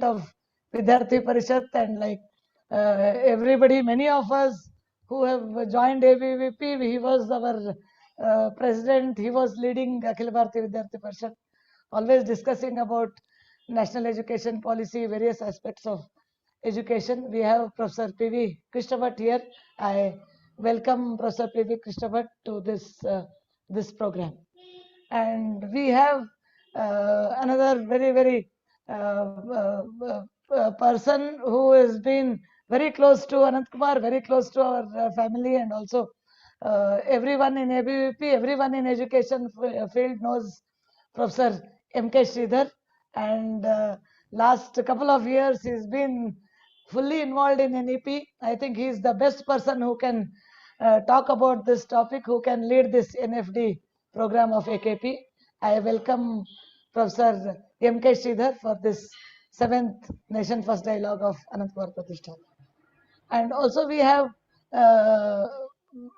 of Vidyarthi Parishad, and like everybody, many of us who have joined ABVP, he was our president, he was leading Akhil Bharatiya Vidyarthi Parishad, always discussing about national education policy, various aspects of education. We have Professor P.V. Krishnabhat here. I welcome Professor P.V. Krishnabhat to this program. And we have another very person who has been very close to Anant Kumar, very close to our family, and also everyone in ABVP, everyone in education field knows Professor M.K. Sridhar, and last couple of years he's been fully involved in NEP. I think he's the best person who can talk about this topic, who can lead this NFD program of AKP. I welcome Professor M.K. Sridhar for this 7th Nation First Dialogue of Anant Kumar Pratishthan. And also we have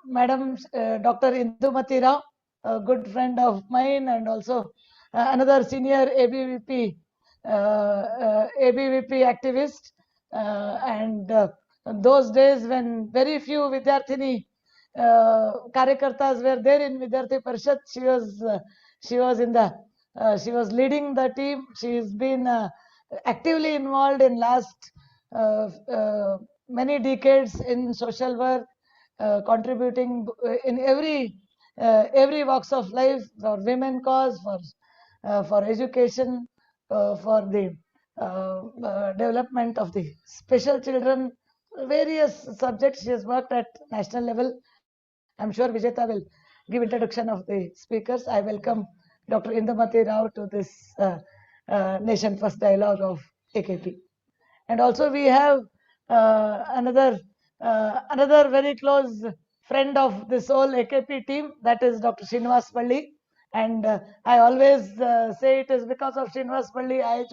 Madam Dr. Indumati Rao, a good friend of mine, and also another senior ABVP activist. And those days when very few Vidyarthini Karyakartas were there in Vidyarthi Parishad, she was leading the team. She's been actively involved in last many decades in social work, contributing in every walks of life, for women cause, for education, for the development of the special children, various subjects. She has worked at national level. I'm sure Vijeta will give introduction of the speakers. I welcome Dr. Indumati Rao to this Nation First Dialogue of AKP. And also we have another very close friend of this whole AKP team, that is Dr. Srinivas Palli. And I always say it is because of Srinivas Palli I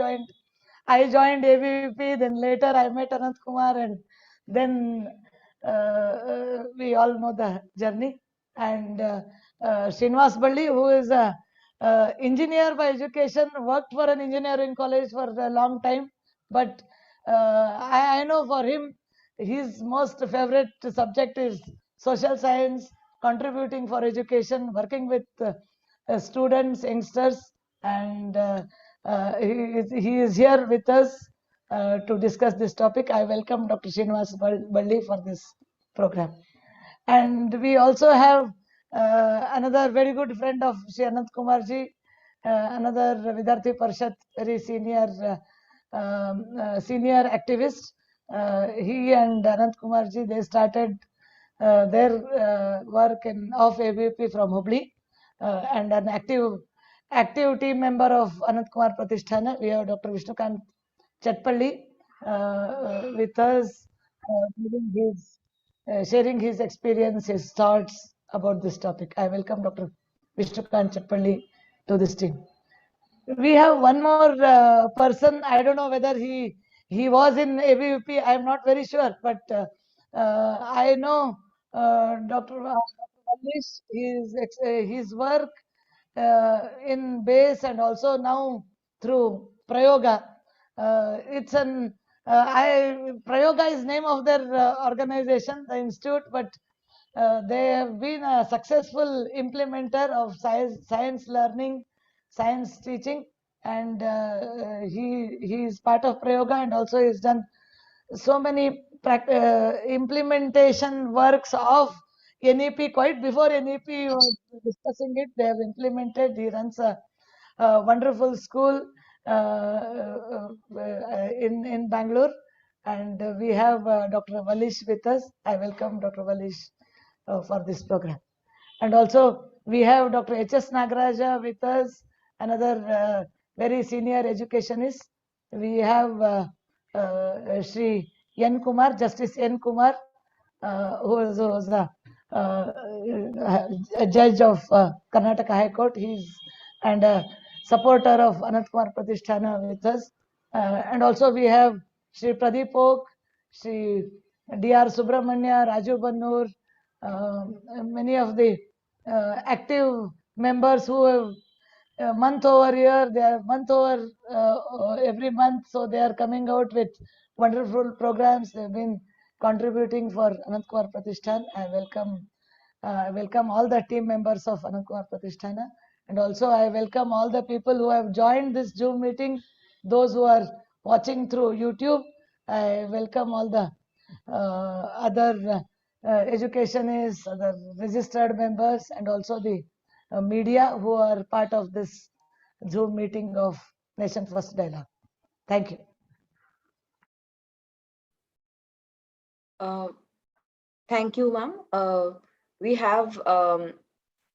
joined ABVP. Then later I met Anant Kumar, and then we all know the journey. And Srinivas Palli, who is a engineer by education, worked for an engineering college for a long time, but I know for him, his most favorite subject is social science, contributing for education, working with students, youngsters, and he is here with us to discuss this topic. I welcome Dr. Srinivas Balli for this program. And we also have another very good friend of Shri Anant Kumar ji, another Vidyarthi Parishad, very senior senior activist. He and Anant Kumar ji, they started their work of ABP from Hubli, and an active team member of Anant Kumar Pratisthana. We have Dr. Vishnukant Chatpalli with us, sharing his experience, his thoughts about this topic. I welcome Dr. Vishnukant Chatpalli to this team. We have one more person. I don't know whether he was in ABVP. I am not very sure, but I know Dr. Manish, his work in base, and also now through Prayoga. It's an Prayoga is name of their organization, the institute, but they have been a successful implementer of science learning, science teaching, and he is part of Prayoga, and also he's done so many implementation works of NEP. Quite before NEP was discussing it, they have implemented. He runs a wonderful school in Bangalore, and we have Dr. Valish with us. I welcome Dr. Valish for this program. And also we have Dr. H.S. Nagaraja with us, another very senior educationist. We have Sri N. Kumar, Justice N. Kumar, who was a judge of Karnataka High Court. He's and a supporter of Anant Kumar Pratisthana with us. And also we have Sri Pradeep Oak, Sri D.R. Subramanya, Raju Bannur, many of the active members who have month over year, they are month over every month. So they are coming out with wonderful programs. They've been contributing for Anant Kumar Pratishthan. I welcome all the team members of Anant Kumar Pratisthana, and also I welcome all the people who have joined this Zoom meeting, those who are watching through YouTube. I welcome all the other educationists, other registered members, and also the media who are part of this Zoom meeting of Nation First Dialogue. Thank you. Thank you, ma'am. We have,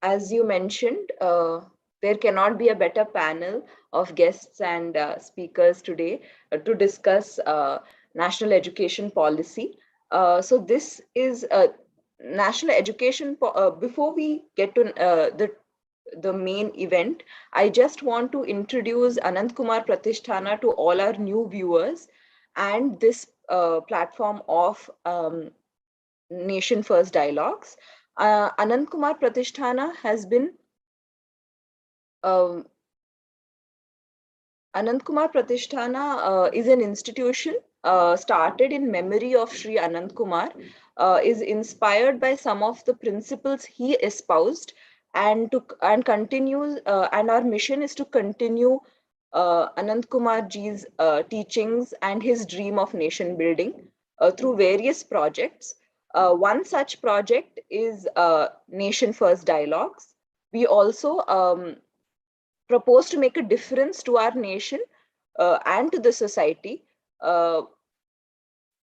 as you mentioned, there cannot be a better panel of guests and speakers today to discuss national education policy. So this is national education. Before we get to the main event, I just want to introduce Anant Kumar Pratisthana to all our new viewers and this platform of Nation First Dialogues. Anant Kumar Pratisthana has been um, Anant Kumar Pratisthana is an institution started in memory of Sri Anant Kumar, is inspired by some of the principles he espoused, and continues. And our mission is to continue Anant Kumar ji's teachings and his dream of nation building through various projects. One such project is Nation First Dialogues. We also propose to make a difference to our nation and to the society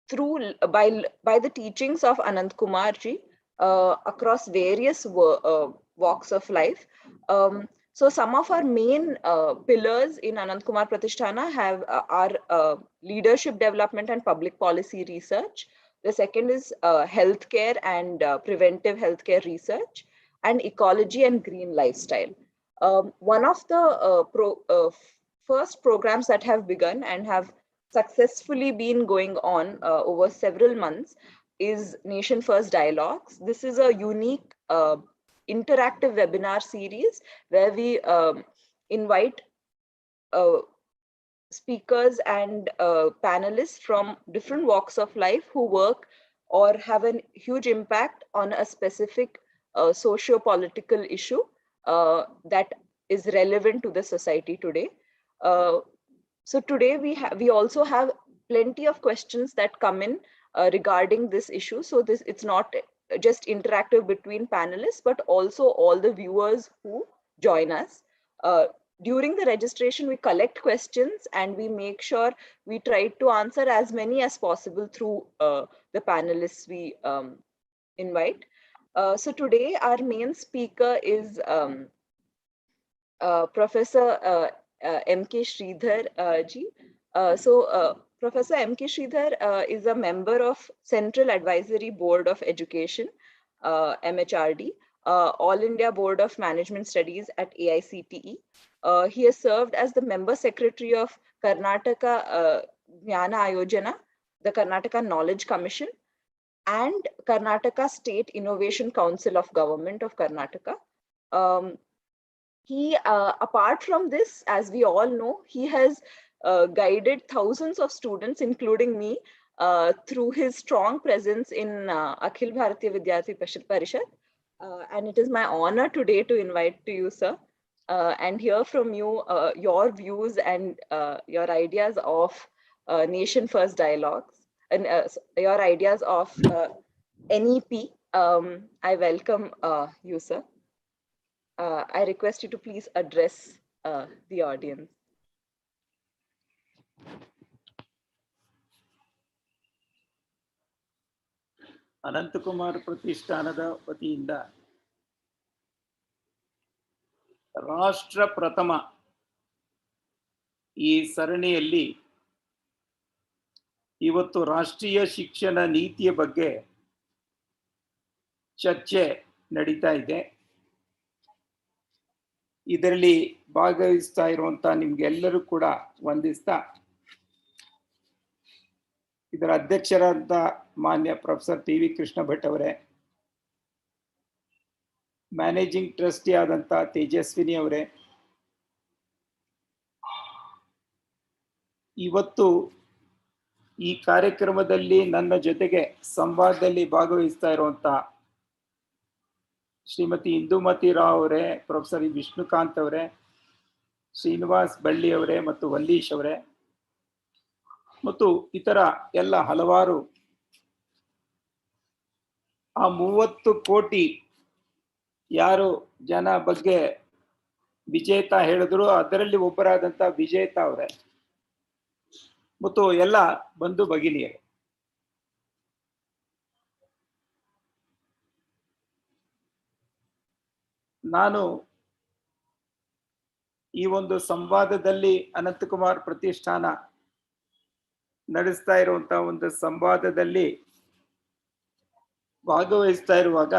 through by the teachings of Anant Kumar ji across various walks of life. So some of our main pillars in Anant Kumar Pratisthana have are leadership development and public policy research. The second is healthcare and preventive healthcare research, and ecology and green lifestyle. One of the first programs that have begun and have successfully been going on over several months is Nation First Dialogues. This is a unique interactive webinar series where we invite speakers and panelists from different walks of life who work or have a huge impact on a specific socio-political issue that is relevant to the society today. So today we also have plenty of questions that come in regarding this issue. So it's not just interactive between panelists, but also all the viewers who join us. During the registration, we collect questions and we make sure we try to answer as many as possible through the panelists we invite. So today our main speaker is Professor M.K. Sridhar ji. Professor M.K. Sridhar is a member of Central Advisory Board of Education, MHRD, All India Board of Management Studies at AICTE. He has served as the member secretary of Karnataka Jnana Ayojana, the Karnataka Knowledge Commission, and Karnataka State Innovation Council of Government of Karnataka. He, apart from this, as we all know, he has guided thousands of students, including me, through his strong presence in Akhil Bharatiya Vidyarthi Parishad. And it is my honor today to invite to you, sir, and hear from you your views and your ideas of Nation First Dialogues and your ideas of NEP. I welcome you, sir. I request you to please address the audience. Ananthkumar ಪ್ರತಿಷ್ಠಾನದ ವತಿಯಿಂದ ರಾಷ್ಟ್ರ ಪ್ರಥಮ ಈ ಸರಣಿಯಲ್ಲಿ ಇವತ್ತು ರಾಷ್ಟ್ರೀಯ ಶಿಕ್ಷಣ ನೀತಿಯ ಬಗ್ಗೆ ಚರ್ಚೆ ನಡೀತಾ ಇದೆ. ಇದರಲ್ಲಿ ಭಾಗವಹಿಸ್ತಾ ಇರುವಂತ ನಿಮ್ಗೆಲ್ಲರೂ ಕೂಡ ವಂದಿಸ್ತಾ, ಇದರ ಅಧ್ಯಕ್ಷರಾದ ಮಾನ್ಯ professor T V Krishna Bhat ಅವರೇ, ಮ್ಯಾನೇಜಿಂಗ್ ಟ್ರಸ್ಟಿ ಆದಂಥ ತೇಜಸ್ವಿನಿ ಅವರೇ, ಇವತ್ತು ಈ ಕಾರ್ಯಕ್ರಮದಲ್ಲಿ ನನ್ನ ಜೊತೆಗೆ ಸಂವಾದದಲ್ಲಿ ಭಾಗವಹಿಸ್ತಾ ಇರುವಂತ ಶ್ರೀಮತಿ ಇಂದುಮತಿ ರಾವ್ ಅವರೇ, ಪ್ರೊಫೆಸರ್ ವಿಷ್ಣುಕಾಂತ್ ಅವರೇ, ಶ್ರೀನಿವಾಸ್ ಬಳ್ಳಿ ಅವರೇ ಮತ್ತು ವಲ್ಲೀಶ್ ಅವರೇ ಮತ್ತು ಇತರ ಎಲ್ಲ ಹಲವಾರು ಆ 30 ಕೋಟಿ ಯಾರು ಜನ ಬಗ್ಗೆ ವಿಜೇತ ಹೇಳಿದ್ರು ಅದರಲ್ಲಿ ಒಬ್ಬರಾದಂತ ವಿಜೇತ ಅವರೇ ಮತ್ತು ಎಲ್ಲ ಬಂಧು ಭಗಿನಿಯರು, ನಾನು ಈ ಒಂದು ಸಂವಾದದಲ್ಲಿ ಅನಂತಕುಮಾರ್ ಪ್ರತಿಷ್ಠಾನ ನಡೆಸ್ತಾ ಇರುವಂತಹ ಒಂದು ಸಂವಾದದಲ್ಲಿ ಭಾಗವಹಿಸ್ತಾ ಇರುವಾಗ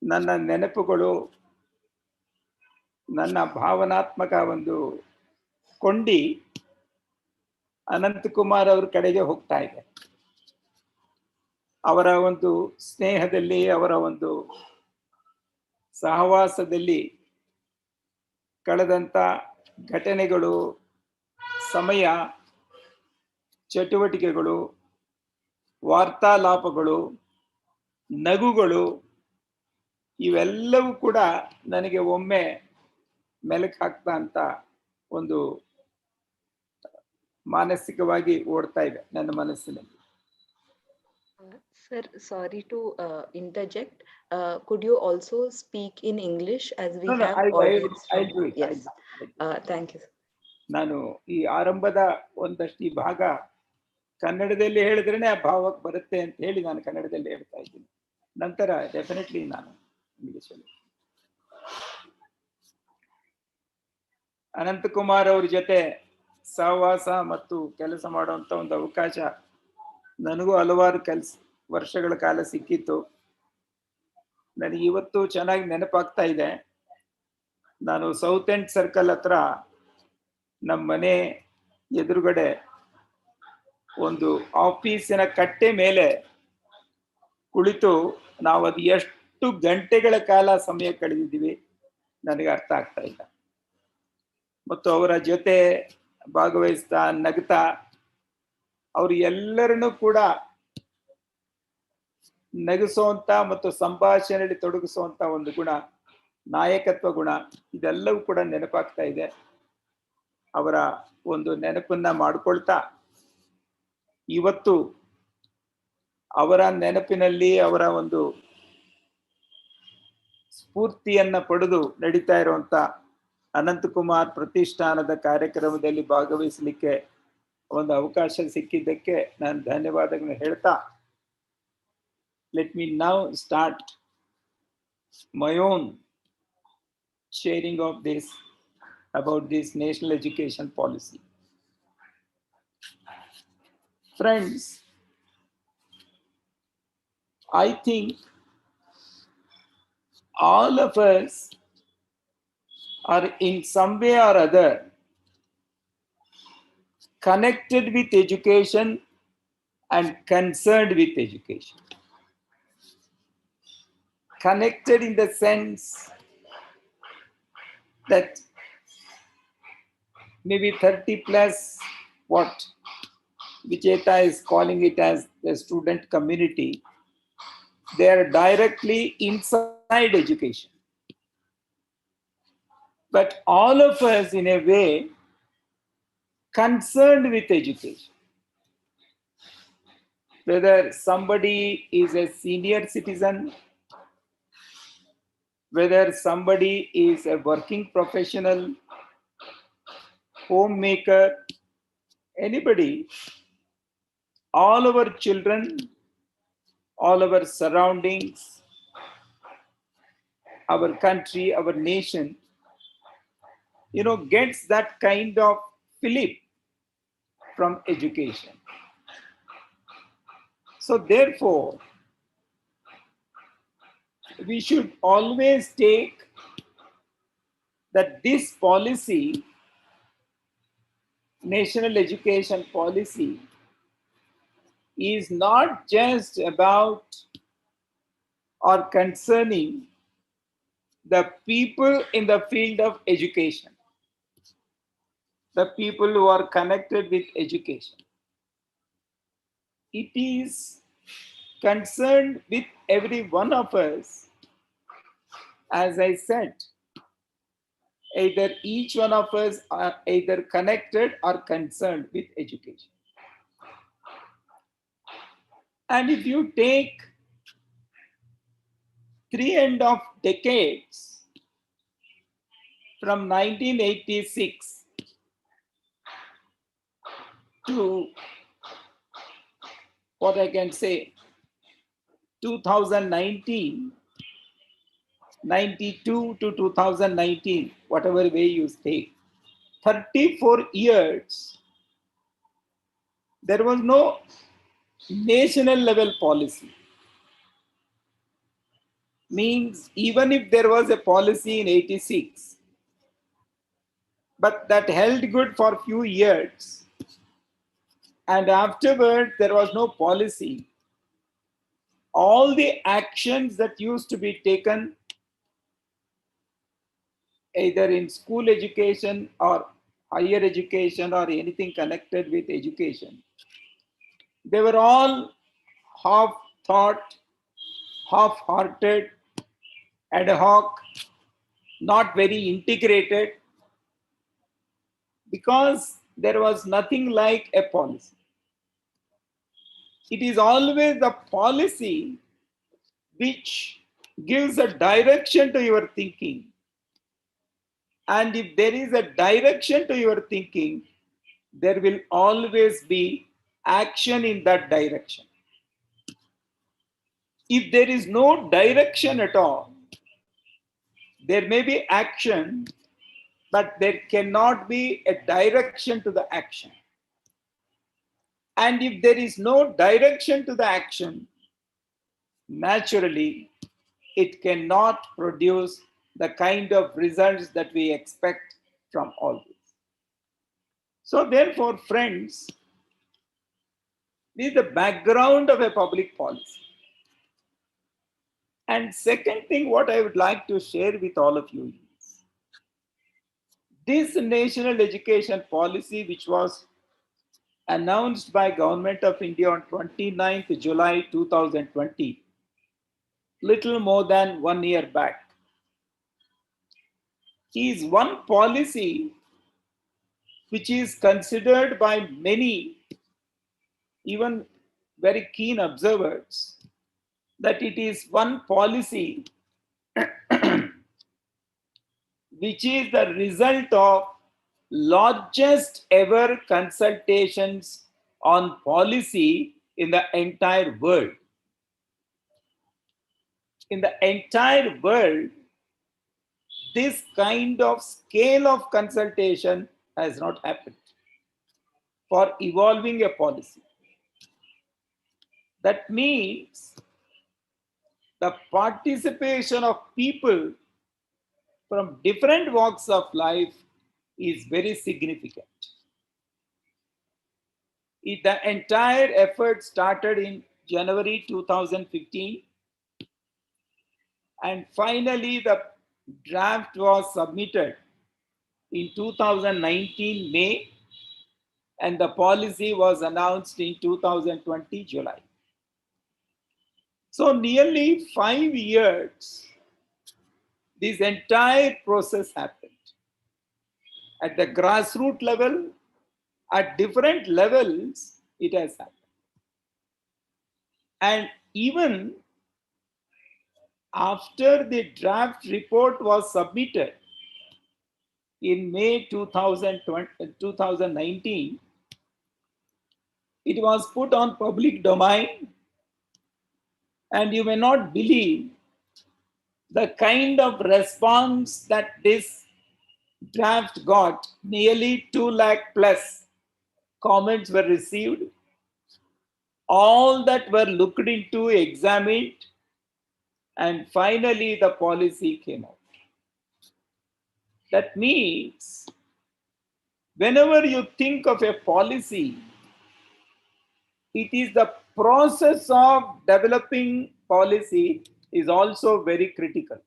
ನನ್ನ ನೆನಪುಗಳು, ನನ್ನ ಭಾವನಾತ್ಮಕ ಒಂದು ಕೊಂಡಿ ಅನಂತಕುಮಾರ್ ಅವ್ರ ಕಡೆಗೆ ಹೋಗ್ತಾ ಇದೆ. ಅವರ ಒಂದು ಸ್ನೇಹದಲ್ಲಿ, ಅವರ ಒಂದು ಸಹವಾಸದಲ್ಲಿ ಕಳೆದಂತ ಘಟನೆಗಳು, ಸಮಯ, ಚಟುವಟಿಕೆಗಳು, ವಾರ್ತಾಲಾಪಗಳು, ನಗುಗಳು ಇವೆಲ್ಲವೂ ಕೂಡ ನನಗೆ ಒಮ್ಮೆ ಮೆಲುಕು ಹಾಕ್ತಾ ಅಂತ ಒಂದು ಮಾನಸಿಕವಾಗಿ ಓಡ್ತಾ ಇದೆ ನನ್ನ ಮನಸ್ಸಿನಲ್ಲಿ. Sir, sorry to interject. Could you also speak in English as we have audience? I'll do it. Yes. Thank you. ನಾನು ಈ ಆರಂಭದ ಒಂದಷ್ಟು ಈ ಭಾಗ ಕನ್ನಡದಲ್ಲಿ ಹೇಳಿದ್ರೇನೆ ಆ ಭಾವಕ್ಕೆ ಬರುತ್ತೆ ಅಂತ ಹೇಳಿ ನಾನು ಕನ್ನಡದಲ್ಲಿ ಹೇಳ್ತಾ ಇದ್ದೀನಿ. ನಂತರ ಡೆಫಿನೆಟ್ಲಿ ನಾನು ಇಂಗ್ಲಿಷಲ್ಲಿ. ಅನಂತಕುಮಾರ್ ಅವ್ರ ಜೊತೆ ಸಹವಾಸ ಮತ್ತು ಕೆಲಸ ಮಾಡುವಂತ ಒಂದು ಅವಕಾಶ ನನಗೂ ಹಲವಾರು ವರ್ಷಗಳ ಕಾಲ ಸಿಕ್ಕಿತ್ತು. ನನಗೆ ಇವತ್ತು ಚೆನ್ನಾಗಿ ನೆನಪಾಗ್ತಾ ಇದೆ. ನಾನು ಸೌತ್ ಎಂಡ್ ಸರ್ಕಲ್ ಹತ್ರ ನಮ್ಮ ಮನೆ ಎದುರುಗಡೆ ಒಂದು ಆಫೀಸಿನ ಕಟ್ಟೆ ಮೇಲೆ ಕುಳಿತು ನಾವು ಅದು ಎಷ್ಟು ಗಂಟೆಗಳ ಕಾಲ ಸಮಯ ಕಳೆದಿದ್ದೀವಿ ನನಗೆ ಅರ್ಥ ಆಗ್ತಾ ಇಲ್ಲ. ಮತ್ತು ಅವರ ಜೊತೆ ಭಾಗವಹಿಸ್ತಾ ನಗ್ತಾ ಅವರು ಎಲ್ಲರನ್ನೂ ಕೂಡ ನಗಿಸುವಂತ ಮತ್ತು ಸಂಭಾಷಣೆಯಲ್ಲಿ ತೊಡಗಿಸುವಂತ ಒಂದು ಗುಣ, ನಾಯಕತ್ವ ಗುಣ, ಇದೆಲ್ಲವೂ ಕೂಡ ನೆನಪಾಗ್ತಾ ಇದೆ. ಅವರ ಒಂದು ನೆನಪನ್ನ ಮಾಡ್ಕೊಳ್ತಾ ಇವತ್ತು ಅವರ ನೆನಪಿನಲ್ಲಿ ಅವರ ಒಂದು ಸ್ಫೂರ್ತಿಯನ್ನ ಪಡೆದು ನಡೀತಾ ಇರುವಂತ ಅನಂತಕುಮಾರ್ ಪ್ರತಿಷ್ಠಾನದ ಕಾರ್ಯಕ್ರಮದಲ್ಲಿ ಭಾಗವಹಿಸಲಿಕ್ಕೆ ಒಂದು ಅವಕಾಶ ಸಿಕ್ಕಿದ್ದಕ್ಕೆ ನಾನು ಧನ್ಯವಾದಗಳನ್ನು ಹೇಳ್ತಾ, let me now start my own sharing of this about this national education policy. Friends, I think all of us are in some way or other connected with education and concerned with education. Connected in the sense that maybe 30 plus what Vijeta is calling it as the student community, they are directly inside education. But all of us in a way concerned with education. Whether somebody is a senior citizen, whether somebody is a working professional, homemaker, anybody, all our children, all our surroundings, our country, our nation, gets that kind of fillip from education. So therefore, we should always take that this policy, national education policy, is not just about or concerning the people in the field of education. the people who are connected with education. It is concerned with every one of us. As I said, either each one of us are either connected or concerned with education. And if you take 3.5 decades from 1986 to what I can say 2019, 92 to 2019, whatever way you take, 34 years, there was no national level policy. Means even if there was a policy in 86, but that held good for few years, and afterward there was no policy. All the actions that used to be taken either in school education or higher education or anything connected with education, they were all half thought, half hearted, ad hoc, not very integrated, because there was nothing like a policy. It is always the policy which gives a direction to your thinking. And if there is a direction to your thinking, there will always be action in that direction. If there is no direction at all, there may be action, but there cannot be a direction to the action. And if there is no direction to the action, naturally, it cannot produce the kind of results that we expect from all this. So therefore, friends, this is the background of a public policy. And second thing, what I would like to share with all of you is this national education policy, which was announced by Government of India on 29th July 2020, little more than 1 year back, is one policy which is considered by many, even very keen observers, that it is one policy which is the result of largest ever consultations on policy in the entire world. In the entire world, this kind of scale of consultation has not happened for evolving a policy. That means the participation of people from different walks of life is very significant. The entire effort started in January 2015, and finally the draft was submitted in 2019 May, and the policy was announced in 2020 July. So nearly 5 years, this entire process happened. At the grassroots level, at different levels, it has happened. And even after the draft report was submitted in May 2019, it was put on public domain, and you may not believe the kind of response that this draft got. Nearly 2 lakh plus comments were received. All that were looked into, examined, and finally the policy came out. That means whenever you think of a policy, it is the process of developing policy is also very critical.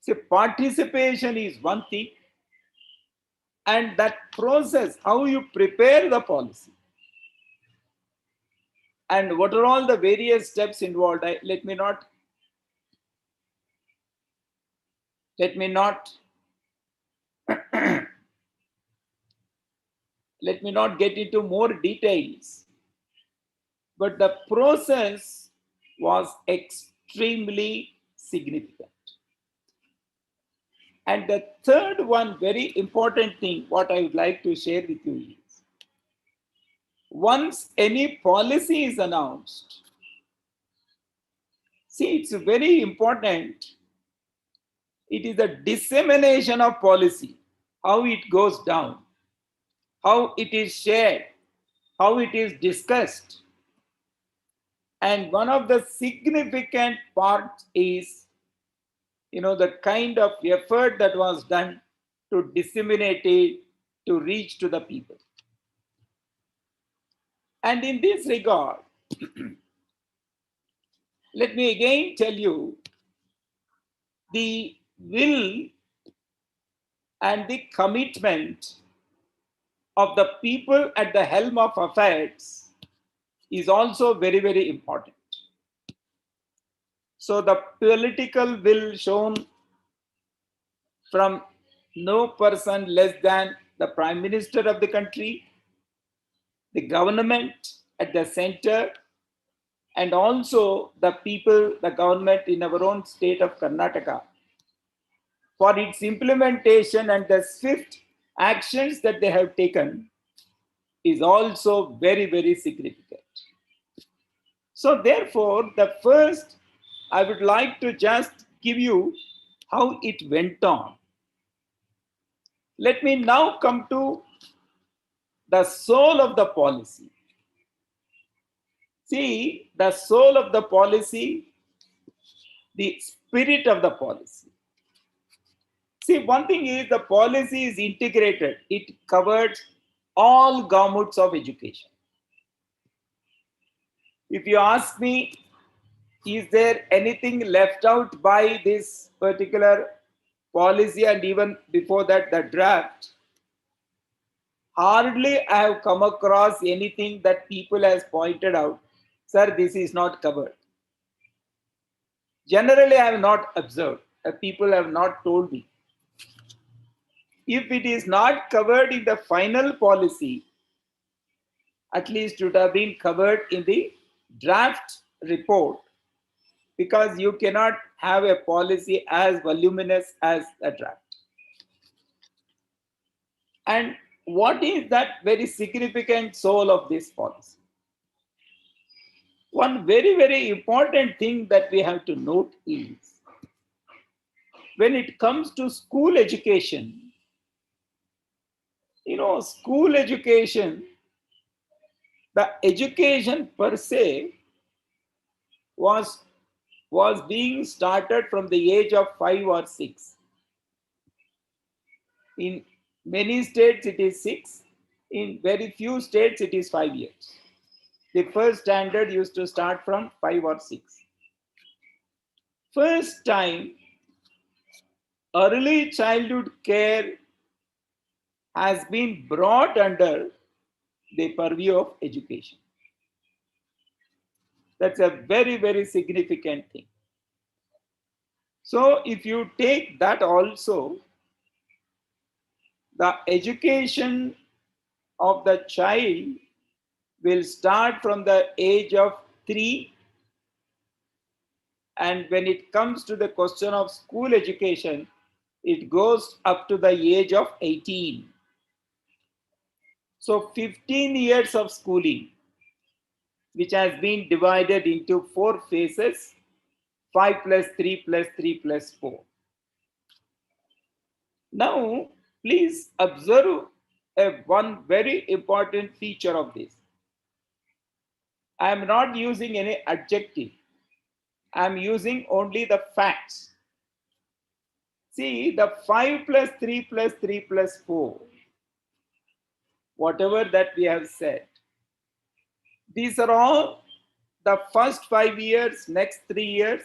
So participation is one thing, And that process, how you prepare the policy, and what are all the various steps involved. Let me not let me not get into more details, but the process was extremely significant. And the third one, very important thing, what I would like to share with you is, once any policy is announced, see, it's very important. It is the dissemination of policy, how it goes down, how it is shared, how it is discussed. And one of the significant parts is, the kind of effort that was done to disseminate it, to reach to the people. And in this regard, let me again tell you, the will and the commitment of the people at the helm of affairs is also very, very important. So the political will shown from no person less than the Prime Minister of the country, the government at the center, and also the people, the government in our own state of Karnataka, for its implementation and the swift actions that they have taken, is also very, very significant. So therefore, the first, I would like to just give you how it went on. Let me now come to the soul of the policy. See, the soul of the policy, the spirit of the policy. See, one thing is, the policy is integrated. It covers all governments of education. If you ask me, is there anything left out by this particular policy, and even before that, the draft, hardly I have come across anything that people has pointed out, sir, this is not covered. Generally, I have not observed. People have not told me. If it is not covered in the final policy, at least it would have been covered in the draft report, because you cannot have a policy as voluminous as a draft. And what is that very significant soul of this policy? One very, very important thing that we have to note is, when it comes to school education, school education, the education per se was being started from the age of 5 or 6. In many states it is 6. In very few states it is 5 years. The first standard used to start from 5 or 6. First time, early childhood care has been brought under the purview of education. That's a very, very significant thing. So if you take that also, the education of the child will start from the age of 3, and when it comes to the question of school education, it goes up to the age of 18. So 15 years of schooling, which has been divided into 4 phases, 5 plus 3 plus 3 plus 4. Now, please observe one very important feature of this. I am not using any adjective. I am using only the facts. See, the 5 plus 3 plus 3 plus 4, whatever that we have said, these are all the first 5 years, next 3 years,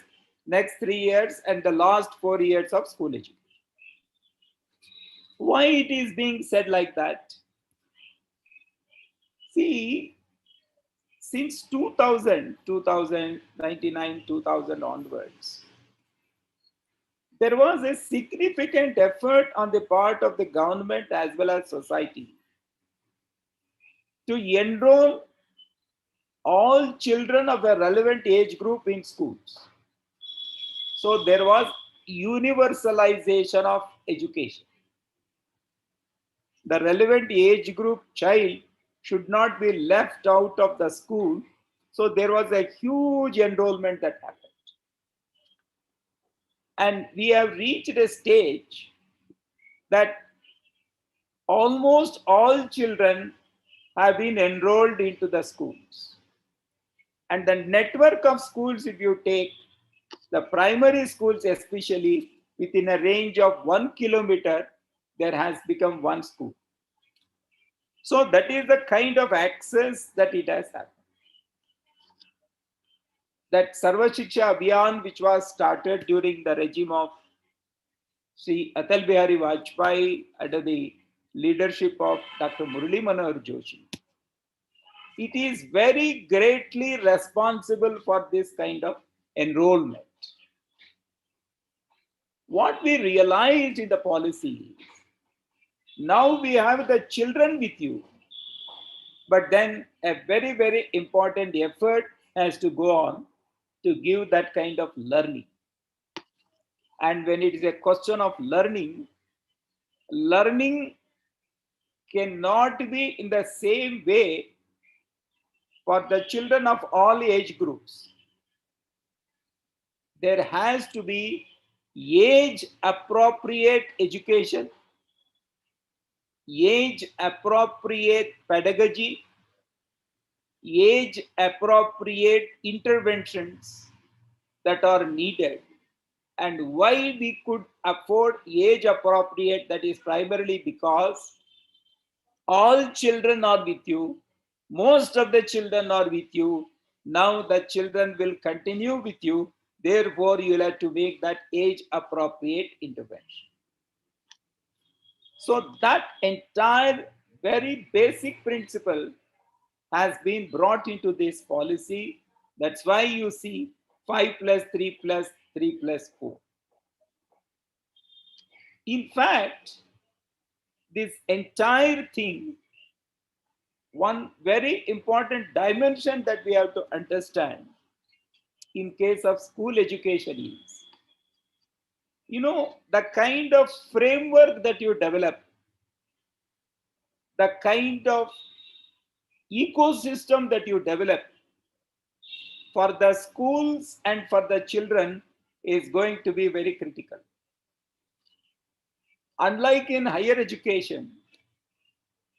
next 3 years, and the last 4 years of school education. Why it is being said like that? See, since 2000, 2000 onwards, there was a significant effort on the part of the government as well as society to enroll all children of a relevant age group in schools. So there was universalization of education. The relevant age group child should not be left out of the school. So there was a huge enrollment that happened. And we have reached a stage that almost all children have been enrolled into the schools. And the network of schools, if you take the primary schools, especially within a range of 1 kilometer, there has become one school. So that is the kind of access that it has happened. That Sarva Shiksha Abhiyan, which was started during the regime of Sri Atal Bihari Vajpayee under the leadership of Dr. Murali Manohar Joshi, it is very greatly responsible for this kind of enrollment. What we realized in the policy is, now we have the children with you, but then a very, very important effort has to go on to give that kind of learning. And when it is a question of learning, learning cannot be in the same way for the children of all age groups. There has to be age appropriate education, age appropriate pedagogy, age appropriate interventions that are needed. And why we could afford age appropriate, that is primarily because all children are with you, most of the children are with you. Now the children will continue with you, therefore you'll have to make that age appropriate intervention. So that entire very basic principle has been brought into this policy. That's why you see 5 plus 3 plus 3 plus 4. In fact, this entire thing, one very important dimension that we have to understand in case of school education is, the kind of framework that you develop, the kind of ecosystem that you develop for the schools and for the children is going to be very critical. Unlike in higher education,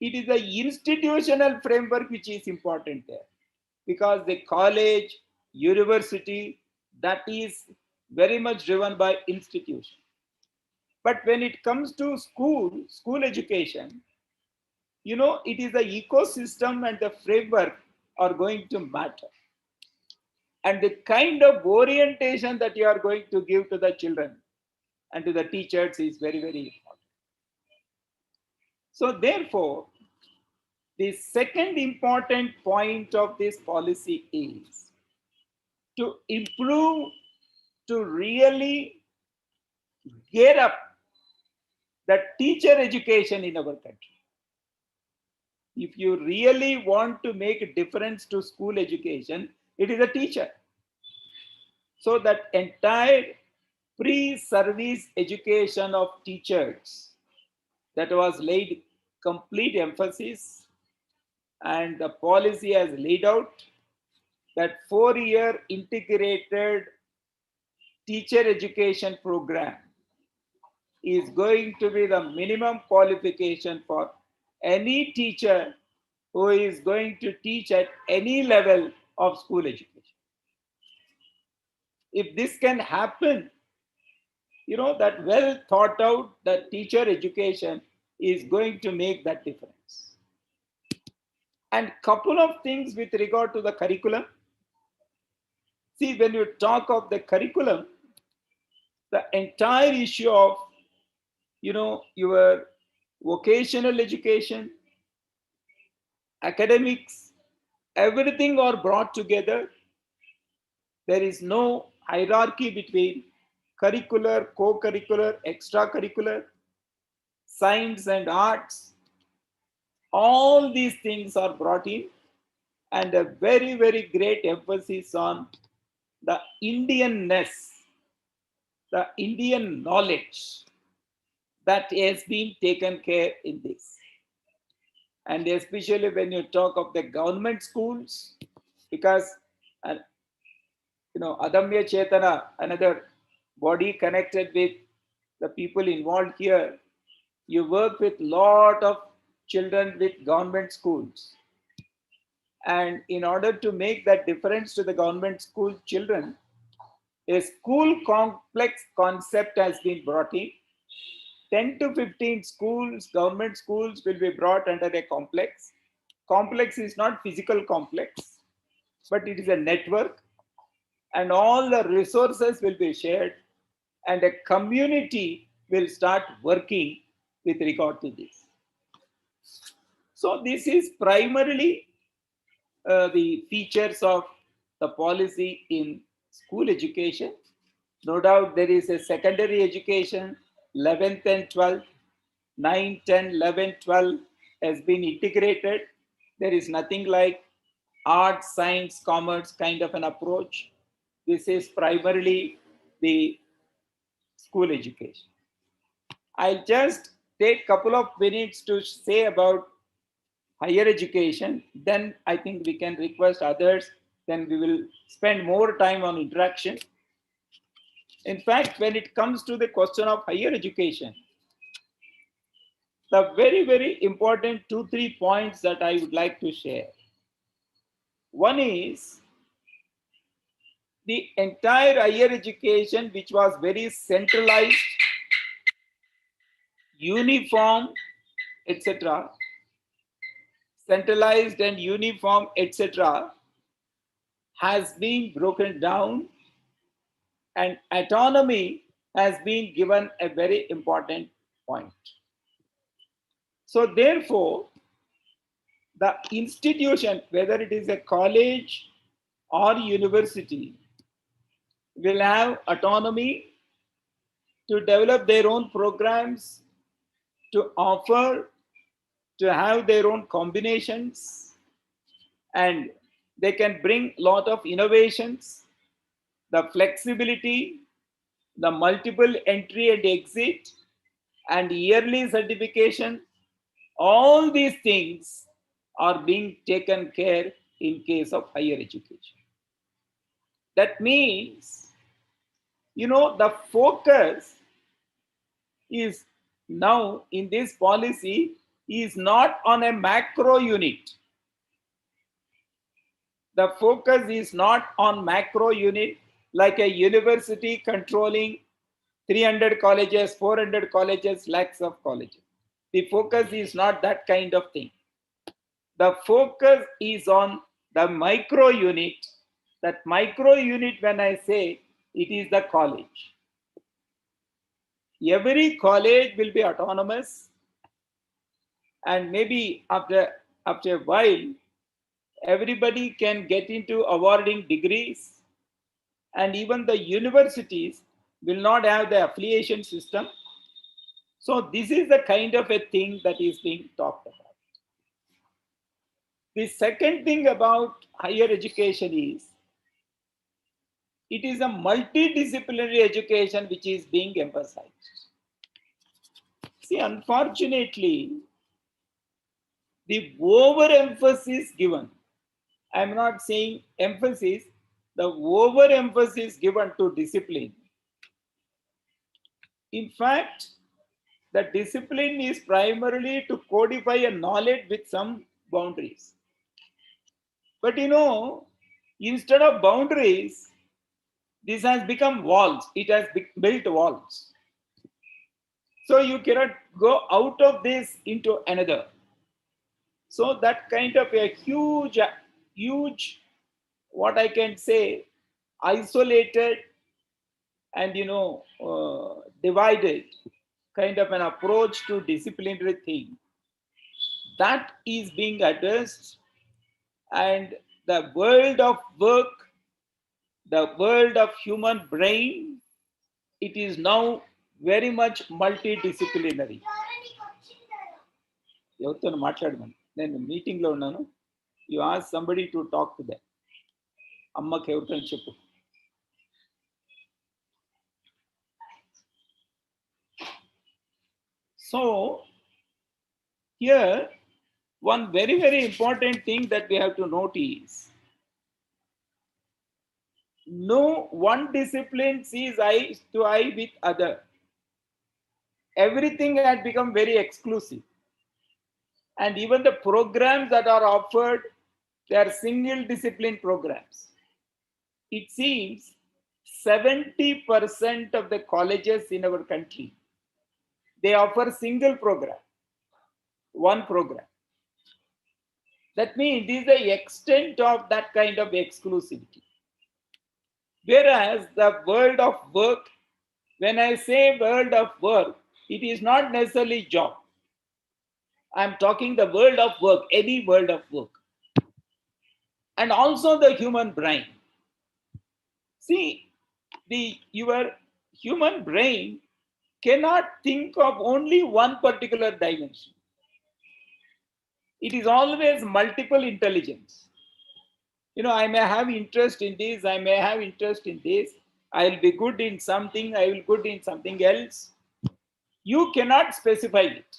it is the institutional framework which is important there, because the college, university, that is very much driven by institution. But when it comes to school education, it is the ecosystem and the framework are going to matter. And the kind of orientation that you are going to give to the children and to the teachers is very, very important. So therefore, the second important point of this policy is to improve, to really gear up the teacher education in our country. If you really want to make a difference to school education, it is a teacher. So that entire pre-service education of teachers, that was laid complete emphasis, and the policy has laid out that 4-year integrated teacher education program is going to be the minimum qualification for any teacher who is going to teach at any level of school education. If this can happen, that well thought out, that teacher education is going to make that difference. And couple of things with regard to the curriculum. See, when you talk of the curriculum, the entire issue of, your vocational education, academics, everything are brought together. There is no hierarchy between curricular, co-curricular, extracurricular, science and arts. All these things are brought in, and a very, very great emphasis on the Indianness, the Indian knowledge that has been taken care in this. And especially when you talk of the government schools, because Adamya Chetana, another body connected with the people involved here, you work with lot of children with government schools. And in order to make that difference to the government school children, a school complex concept has been brought in. 10 to 15 schools, government schools, will be brought under a complex. Complex is not physical complex, but it is a network, and all the resources will be shared, and a community will start working with regard to this. So this is primarily the features of the policy in school education. No doubt there is a secondary education, 11th and 12th, 9, 10, 11, 12 has been integrated. There is nothing like art, science, commerce kind of an approach. This is primarily the school education. I'll just take a couple of minutes to say about higher education. Then I think we can request others. Then we will spend more time on interaction. In fact, when it comes to the question of higher education, the very, very important 2-3 points that I would like to share. One is the entire higher education, which was very centralized, uniform, etc., centralized and uniform, etc., has been broken down, and autonomy has been given a very important point. So therefore, the institution, whether it is a college or university, will have autonomy to develop their own programs, to offer, to have their own combinations, and they can bring a lot of innovations, the flexibility, the multiple entry and exit, and yearly certification. All these things are being taken care in case of higher education. That means, the focus is now in this policy is not on a macro unit. The focus is not on macro unit like a university controlling 300 colleges, 400 colleges, lakhs of colleges. The focus is not that kind of thing. The focus is on the micro unit. That micro unit, when I say, it is the college. Every college will be autonomous, and maybe after a while, everybody can get into awarding degrees, and even the universities will not have the affiliation system. So this is the kind of a thing that is being talked about. The second thing about higher education is it is a multidisciplinary education which is being emphasized. See, unfortunately, the overemphasis given, I'm not saying emphasis, the overemphasis given to discipline. In fact, the discipline is primarily to codify a knowledge with some boundaries. But instead of boundaries, this has become walls. It has built walls. So you cannot go out of this into another. So that kind of a huge, what I can say, isolated and divided kind of an approach to disciplinary thing, that is being addressed. And the world of work, the world of human brain, it is now very much multidisciplinary. ఎవరితో మాట్లాడమని నేను మీటింగ్లో ఉన్నాను. You ask somebody to talk to them. అమ్మకి ఎవరితో చెప్పు. So here one very, very important thing that we have to note is, no one discipline sees eye to eye with other. Everything had become very exclusive. And even the programs that are offered, they are single discipline programs. It seems 70% of the colleges in our country, they offer single program, one program. That means this is the extent of that kind of exclusivity. Whereas the world of work, when I say world of work, it is not necessarily job. I'm talking the world of work, any world of work. And also the human brain. See, your human brain cannot think of only one particular dimension. It is always multiple intelligence. You know, I may have interest in this, I may have interest in this, I will be good in something, I will be good in something else. You cannot specify it.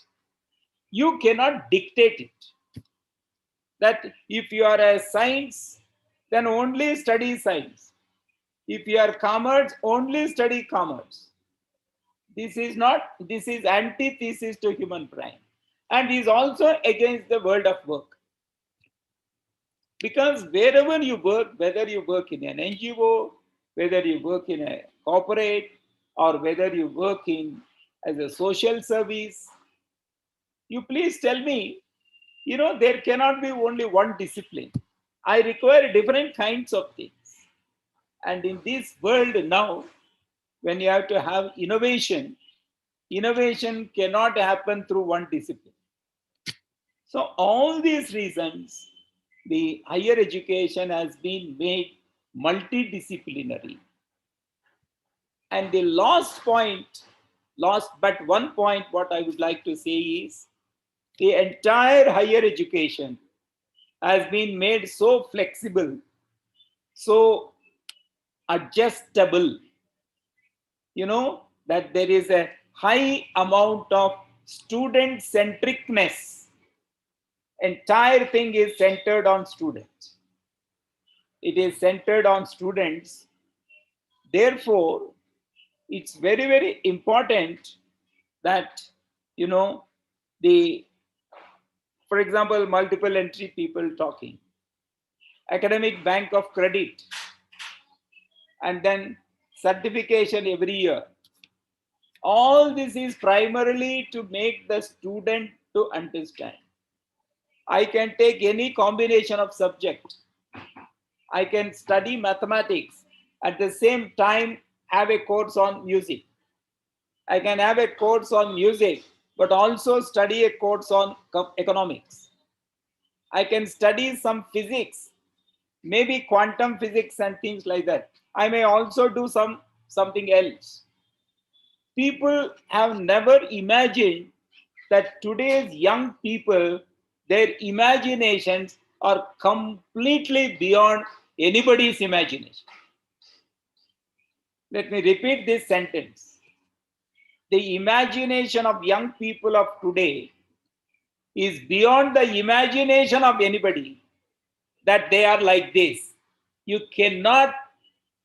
You cannot dictate it. That if you are a science, then only study science. If you are commerce, only study commerce. This is antithesis to human brain, and is also against the world of work. Because wherever you work, whether you work in an NGO, whether you work in a corporate, or whether you work in as a social service, you please tell me, you know, there cannot be only one discipline. I require different kinds of things. And in this world now, when you have to have innovation, innovation cannot happen through one discipline. So all these reasons, the higher education has been made multidisciplinary. And the last but one point, what I would like to say is, the entire higher education has been made so flexible, so adjustable, you know, that there is a high amount of student centricness. Entire thing is centered on students. It is centered on students. Therefore, it's very, very important that, you know, for example, multiple entry people talking, academic bank of credit, and then certification every year. All this is primarily to make the student to understand. I can take any combination of subject. I can study mathematics, at the same time have a course on music. I can have a course on music, but also study a course on economics. I can study some physics, maybe quantum physics and things like that. I may also do something else. People have never imagined that today's young people, their imaginations are completely beyond anybody's imagination. Let me repeat this sentence. The imagination of young people of today is beyond the imagination of anybody, that they are like this. You cannot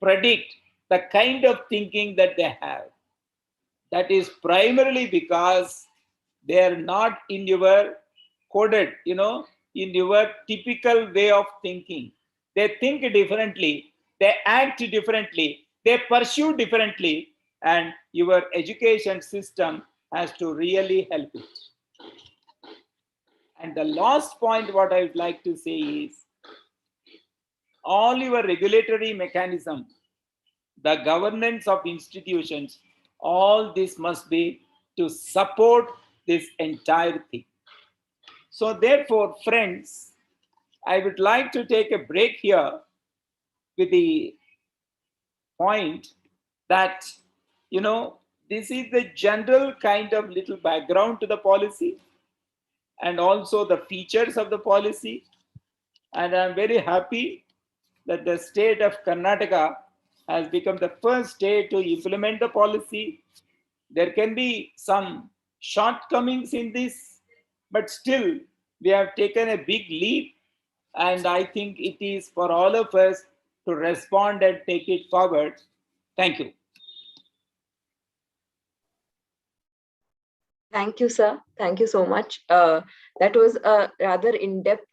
predict the kind of thinking that they have. That is primarily because they are not in your coded, you know, in your typical way of thinking. They think differently, they act differently, they pursue differently, and your education system has to really help it. And the last point what I would like to say is, all your regulatory mechanism, the governance of institutions, all this must be to support this entire thing. So therefore, friends, I would like to take a break here with the point that, this is the general kind of little background to the policy and also the features of the policy. And I'm very happy that the state of Karnataka has become the first state to implement the policy. There can be some shortcomings in this, but still we have taken a big leap, and I think it is for all of us to respond and take it forward. Thank you. Thank you, sir. Thank you so much. That was a rather in-depth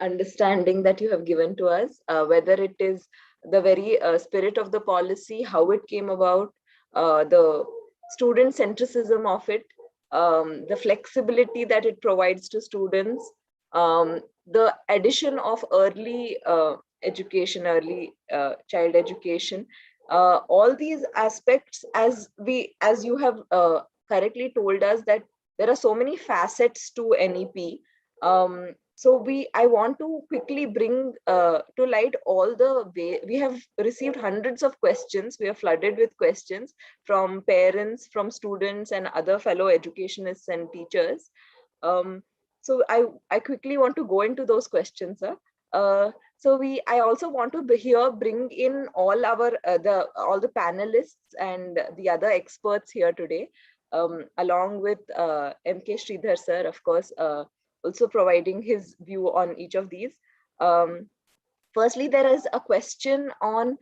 understanding that you have given to us, whether it is the very spirit of the policy, how it came about, the student centricism of it, the flexibility that it provides to students, the addition of early education, early child education, all these aspects, as you have correctly told us, that there are so many facets to NEP. So I want to quickly bring to light all the way. We have received hundreds of questions. We are flooded with questions from parents, from students, and other fellow educationists and teachers. So I quickly want to go into those questions, sir. I also want to bring in all the panelists and the other experts here today, along with MK Sridhar sir, of course, also providing his view on each of these. Firstly, there is a question on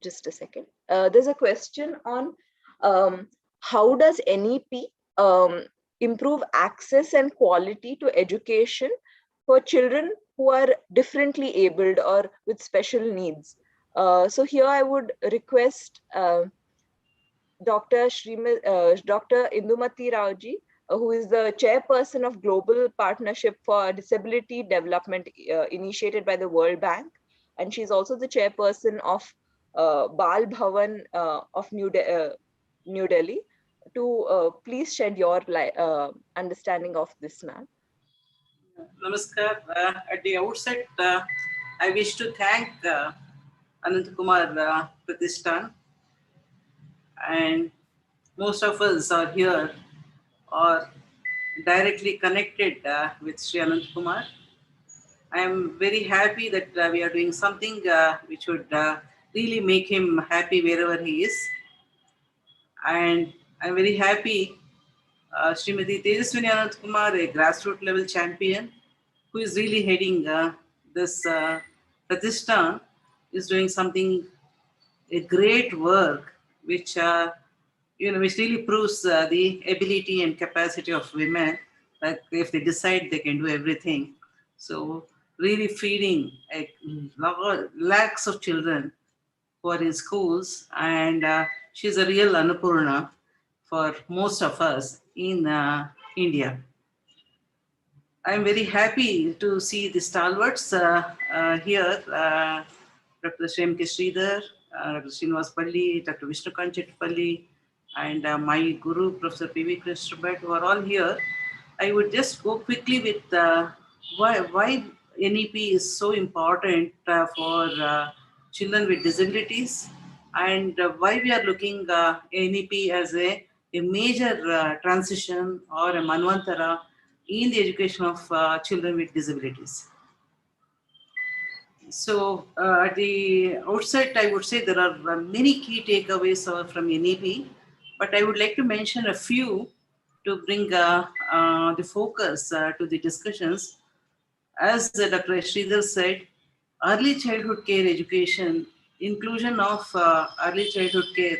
just a second. There's a question on how does NEP improve access and quality to education for children who are differently abled or with special needs. So here I would request Dr. Indumati Raoji, who is the chairperson of Global Partnership for Disability Development initiated by the World Bank. And she's also the chairperson of Bal Bhavan of New Delhi, to please shed your understanding of this, ma'am. Namaskar. At the outset, I wish to thank Anant Kumar Pratishthan, and most of us are here or directly connected with Sri Anant Kumar. I am very happy that we are doing something which would really make him happy wherever he is. And I'm very happy Srimati Tejaswini Anant Kumar, a grassroots level champion, who is really heading this Pratishthan, is doing something, a great work, which which really proves the ability and capacity of women. That if they decide, they can do everything. So really feeding lakhs of children who are in schools, and she's a real Annapurna for most of us in India. I'm very happy to see the stalwarts here, Dr. M.K. Sridhar, Dr. Srinivas Palli, Dr. Vishnukant Chettapalli, and my guru, Professor P.V. Krishnabhat, who are all here. I would just go quickly with why NEP is so important for children with disabilities, and why we are looking NEP as a major transition or a manvantara in the education of children with disabilities. So at the outset, I would say there are many key takeaways from NEP, but I would like to mention a few to bring the focus to the discussions. As Dr. Sridhar said, early childhood care education, inclusion of early childhood care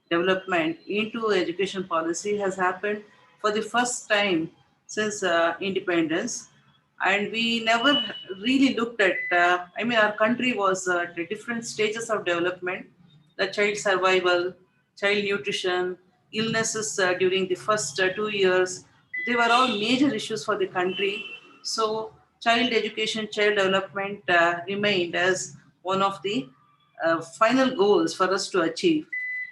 development into education policy has happened for the first time since independence. And we never really looked at, our country was at different stages of development, the child survival, child nutrition, illnesses during the first 2 years. They were all major issues for the country. So child education, child development remained as one of the final goals for us to achieve.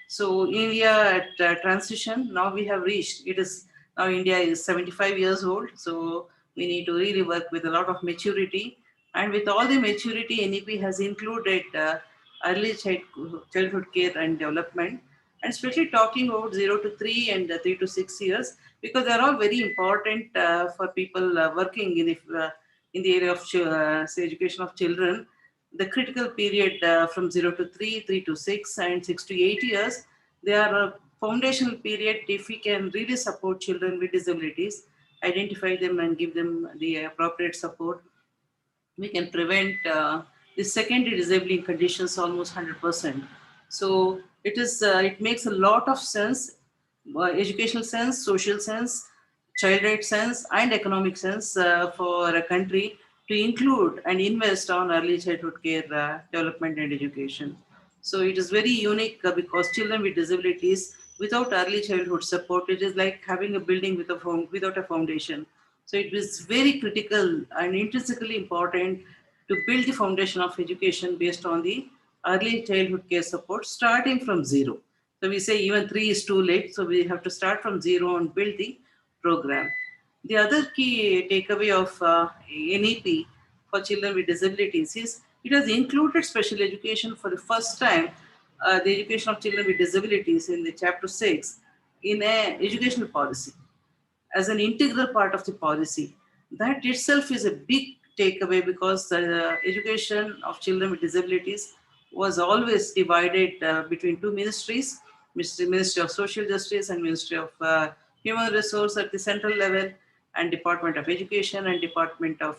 So India at transition, now we have reached, it is now India is 75 years old. So we need to really work with a lot of maturity. And with all the maturity, NEP has included early childhood care and development, and especially talking about 0 to 3 and 3 to 6 years, because they're all very important for people working in the area of say education of children. The critical period from 0 to 3, 3 to 6, and 6 to 8 years, they are a foundational period if we can really support children with disabilities, identify them and give them the appropriate support. We can prevent the secondary disabling conditions almost 100%. So it makes a lot of sense, educational sense, social sense, child rights sense, and economic sense for a country to include and invest on early childhood care, development and education. So it is very unique because children with disabilities without early childhood support, it is like having a building without a foundation. So it is very critical and intrinsically important to build the foundation of education based on the early childhood care support starting from zero. So we say even 3 is too late. So we have to start from zero and build the program. The other key takeaway of NEP for children with disabilities is it has included special education for the first time, the education of children with disabilities in the chapter 6 in a educational policy as an integral part of the policy. That itself is a big takeaway because the education of children with disabilities was always divided between two ministries, Ministry of Social Justice and Ministry of Human Resource at the central level, and Department of Education and Department of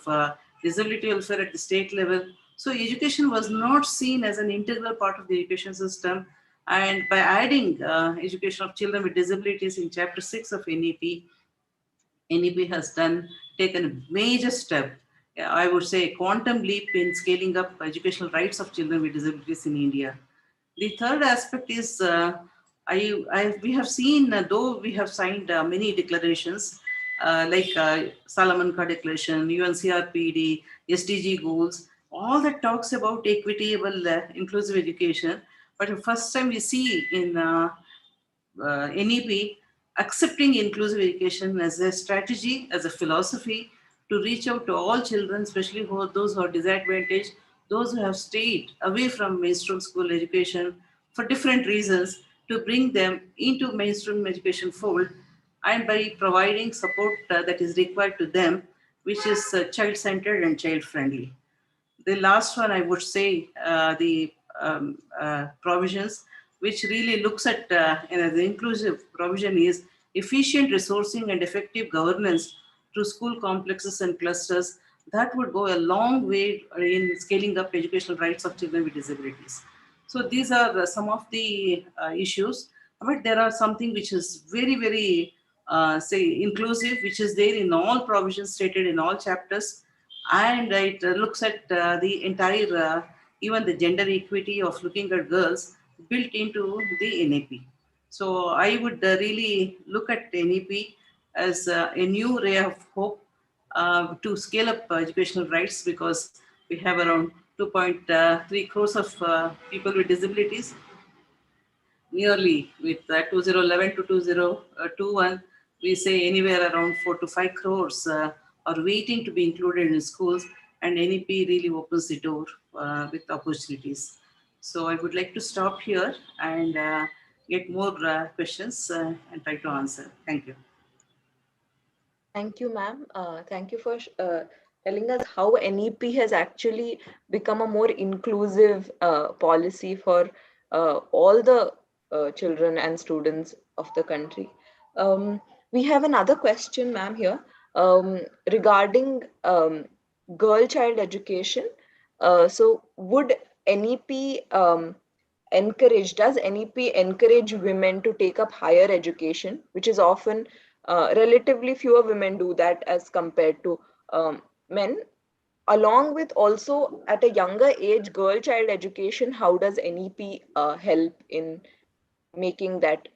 Disability Welfare at the state level. So education was not seen as an integral part of the education system. And by adding education of children with disabilities in Chapter 6 of NEP, NEP has taken a major step, I would say a quantum leap in scaling up educational rights of children with disabilities in India. The third aspect is we have seen, though we have signed many declarations like Salamanca Declaration, UNCRPD, SDG goals, all that talks about equitable, inclusive education. But the first time we see in NEP accepting inclusive education as a strategy, as a philosophy to reach out to all children, especially those who are disadvantaged, those who have stayed away from mainstream school education for different reasons, to bring them into mainstream education fold, and by providing support that is required to them, which is child-centered and child-friendly. The last one, I would say, the provisions, which really looks at the inclusive provision is efficient resourcing and effective governance through school complexes and clusters. That would go a long way in scaling up educational rights of children with disabilities. So these are some of the issues, but there are something which is very, very, say, inclusive, which is there in all provisions stated in all chapters, and it looks at the entire, even the gender equity of looking at girls built into the NEP. So I would really look at NEP as a new ray of hope to scale up educational rights, because we have around 2.3 crores of people with disabilities. Nearly with 2011 to 2021, we say anywhere around 4 to 5 crores are waiting to be included in schools, and NEP really opens the door with opportunities. So I would like to stop here and get more questions and try to answer. Thank you. Thank you, ma'am. Thank you for telling us how NEP has actually become a more inclusive policy for all the children and students of the country. We have another question, ma'am, here regarding girl child education. So, would NEP does NEP encourage women to take up higher education, which is often relatively fewer women do that as compared to men, along with also at a younger age girl child education? How does NEP help in making that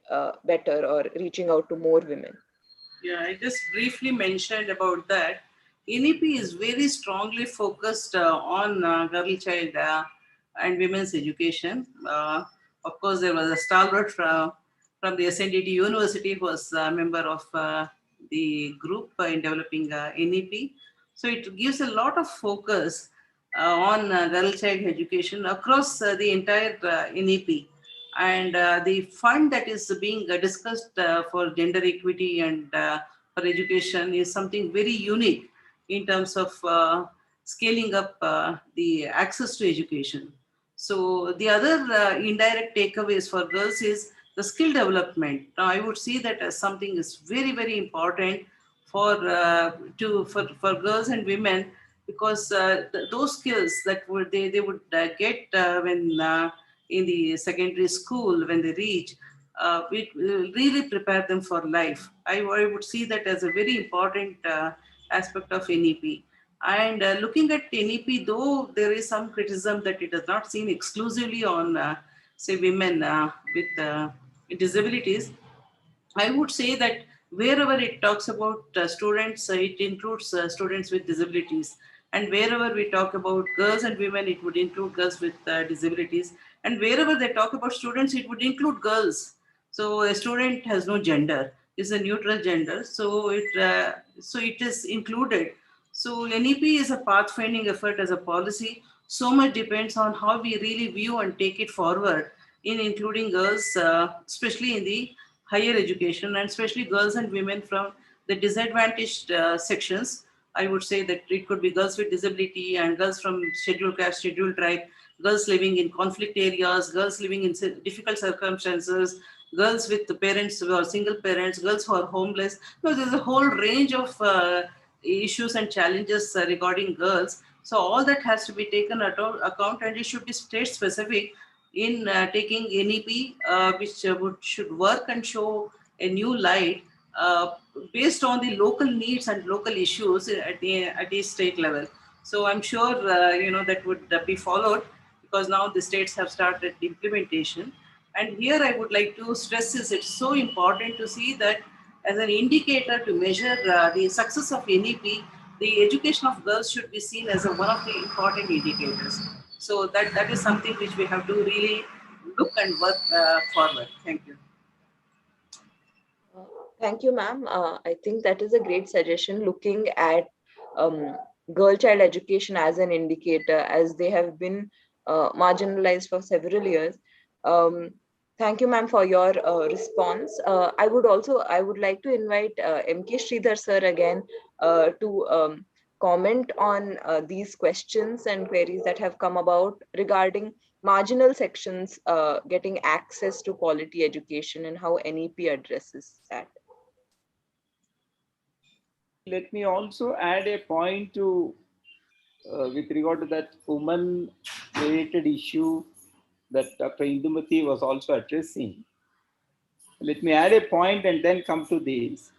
better or reaching out to more women? Yeah, I just briefly mentioned about that. NEP is very strongly focused on girl child and women's education. Of course, there was a stalwart from the SNDT University who was a member of the group in developing NEP. So it gives a lot of focus on girl child education across the entire NEP. And the fund that is being discussed for gender equity and for education is something very unique in terms of scaling up the access to education. So the other indirect takeaways for girls is the skill development. Now I would see that as something is very, very important for girls and women, because those skills that they would get when in the secondary school when they reach, it will really prepare them for life. I would see that as a very important aspect of NEP. And looking at NEP, though there is some criticism that it is not seen exclusively on, say, women with disabilities, I would say that wherever it talks about students, it includes students with disabilities. And wherever we talk about girls and women, it would include girls with disabilities. And wherever they talk about students, it would include girls. So a student has no gender; it's a neutral gender. So it is included. So NEP is a pathfinding effort as a policy. So much depends on how we really view and take it forward in including girls, especially in the higher education, and especially girls and women from the disadvantaged sections. I would say that it could be girls with disability and girls from scheduled caste, scheduled tribe, girls living in conflict areas, girls living in difficult circumstances, girls with the parents who are single parents, girls who are homeless. No, there's a whole range of issues and challenges regarding girls. So all that has to be taken account, and it should be state specific in taking NEP, which should work and show a new light based on the local needs and local issues at the state level. So I'm sure that would be followed, because now the states have started implementation. And here I would like to stress is it's so important to see that as an indicator to measure the success of NEP, the education of girls should be seen as one of the important indicators. So that is something which we have to really look and work forward. Thank you. Uh, Thank you, ma'am. I think that is a great suggestion, looking at um, girl child education as an indicator, as they have been marginalized for several years. Um, Thank you, ma'am, for your response. I would like to invite MK Sridhar sir again to comment on these questions and queries that have come about regarding marginal sections getting access to quality education and how NEP addresses that. Let me also add a point to with regard to that woman related issue that Dr. Indumati was also addressing. Let me add a point and then come to this.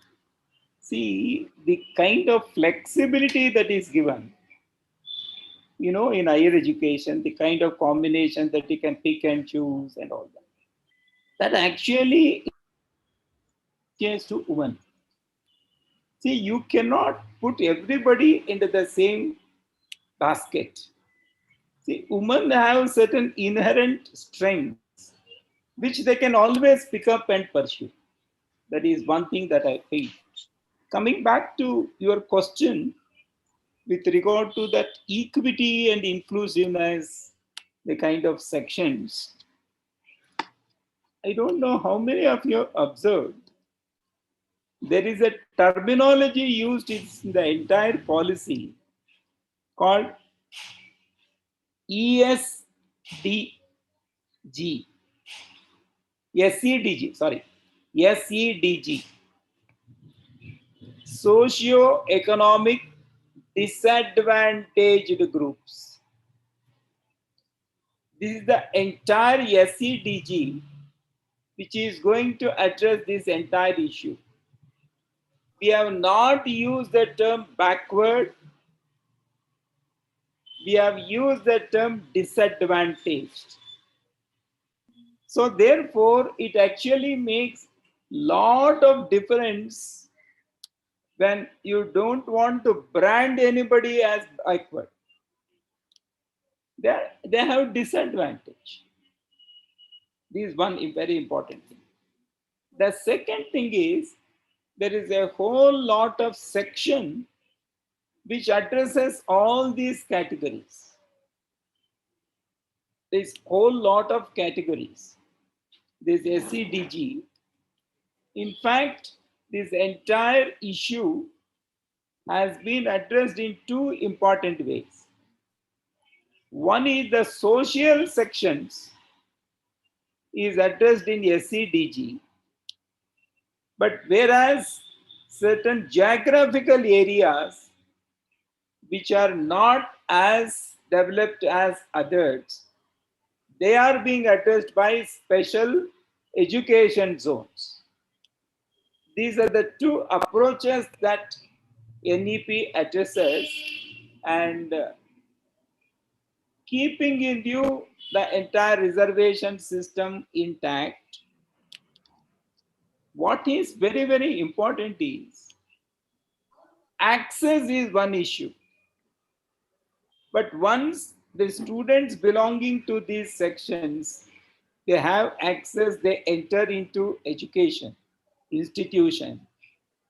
See, the kind of flexibility that is given, in higher education, the kind of combination that you can pick and choose and all that actually changes to women. See, you cannot put everybody into the same basket. See, women have certain inherent strengths which they can always pick up and pursue. That is one thing that I feel. Coming back to your question with regard to that equity and inclusiveness, the kind of sections, I don't know how many of you observed. There is a terminology used in the entire policy called ESDG, SEDG, sorry, SEDG, socio-economic disadvantaged groups. This is the entire SEDG which is going to address this entire issue. We have not used the term backward. We have used the term disadvantaged. So therefore, it actually makes lot of difference when you don't want to brand anybody as backward. they have disadvantage. This is one very important thing. The second thing is there is a whole lot of section which addresses all these categories. There's whole lot of categories. This SEDG. In fact, this entire issue has been addressed in two important ways. One is the social sections is addressed in SEDG, but whereas certain geographical areas which are not as developed as others, they are being addressed by special education zones. These are the two approaches that NEP addresses, and keeping in view the entire reservation system intact, what is very, very important is access is one issue. But once the students belonging to these sections, they have access, they enter into education, institution.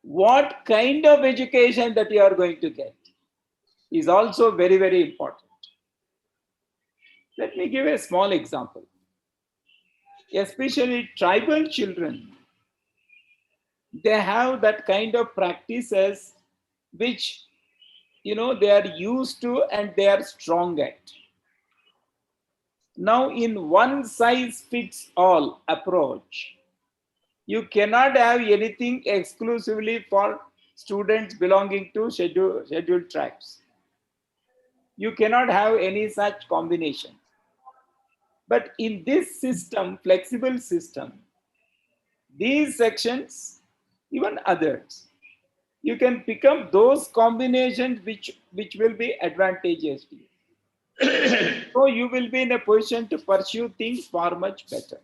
What kind of education that you are going to get is also very, very important. Let me give a small example. Especially tribal children, they have that kind of practices which they are used to and they are strong at. Now, in one size fits all approach, you cannot have anything exclusively for students belonging to scheduled tribes. You cannot have any such combination. But in this system, flexible system, these sections, even others, you can pick up those combinations which will be advantageous to you. So you will be in a position to pursue things far much better.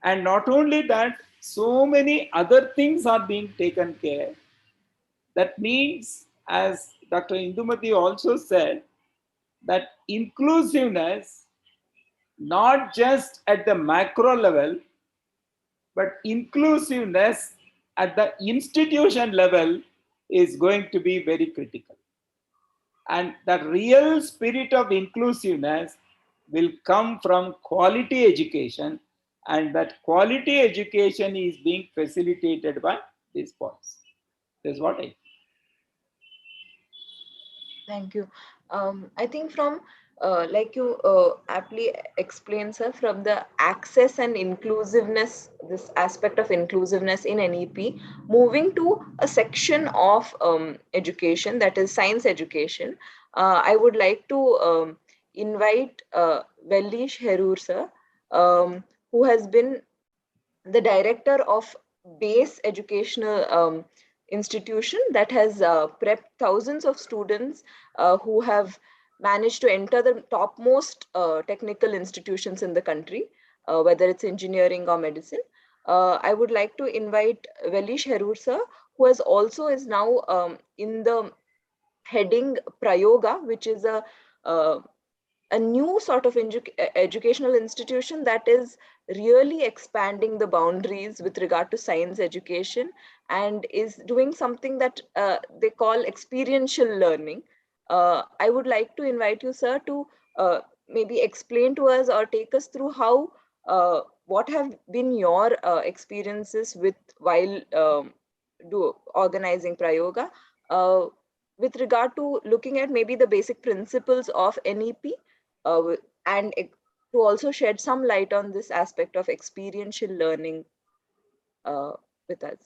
And not only that, so many other things are being taken care. That means, as Dr. Indumati also said, that inclusiveness, not just at the macro level, but inclusiveness at the institution level is going to be very critical. And the real spirit of inclusiveness will come from quality education, and that quality education is being facilitated by these points. That's what I. Thank you. I think from like you aptly explained, sir, from the access and inclusiveness, this aspect of inclusiveness in NEP, moving to a section of education, that is science education, I would like to invite Vellish Herur, sir, who has been the director of base educational institution that has prepped thousands of students who have managed to enter the topmost technical institutions in the country, whether it's engineering or medicine. I would like to invite Velish Herur sir, who is now in the heading Prayoga, which is uh, a new sort of educational institution that is really expanding the boundaries with regard to science education and is doing something that they call experiential learning. I would like to invite you, sir, to maybe explain to us or take us through how what have been your experiences with while organizing Prayoga with regard to looking at maybe the basic principles of NEP and to also shed some light on this aspect of experiential learning with us.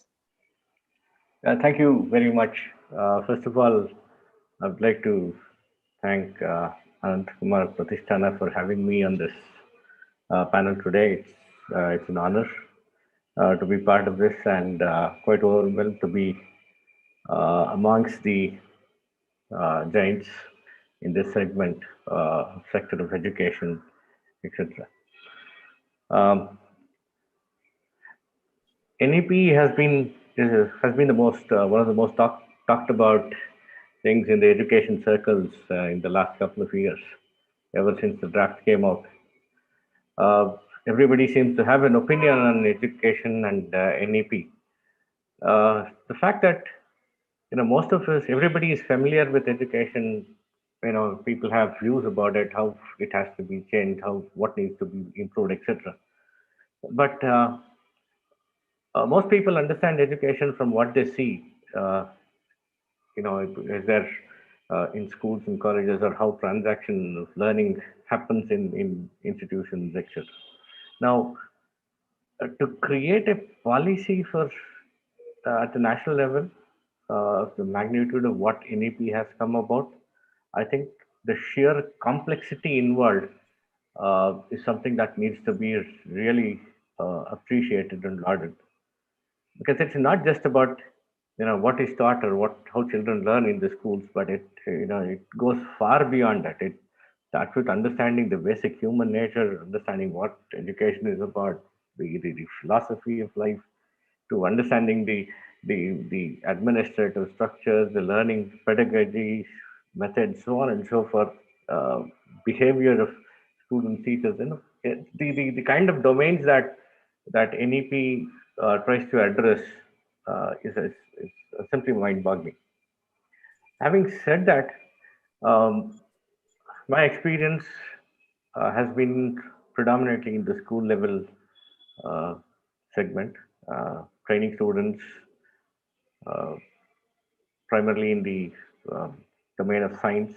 Thank you very much. First of all, I would like to thank Anant Kumar Pratisthana for having me on this panel today. It's an honor to be part of this and quite overwhelmed to be amongst the giants in this segment, sector of education, etc. NEP has been the most one of the most talked about things in the education circles in the last couple of years. ever since the draft came out. Everybody seems to have an opinion on education and NEP. The fact that most of us, everybody is familiar with education. People have views about it, how it has to be changed, how what needs to be improved, etc. But most people understand education from what they see. Is there in schools and colleges, or how transaction of learning happens in institutions, etc. Now, to create a policy for at the national level, the magnitude of what NEP has come about, I think the sheer complexity involved is something that needs to be really appreciated and lauded, because it's not just about what is taught or what how children learn in the schools, but it goes far beyond that. It starts with understanding the basic human nature, understanding what education is about, the philosophy of life, to understanding the administrative structures, the learning pedagogy methods, so on and so forth, behavior of students, teachers, the kind of domains that NEP tries to address is simply mind-boggling. Having said that, um, my experience has been predominantly in the school level uh, segment, training students uh, primarily in the domain of science.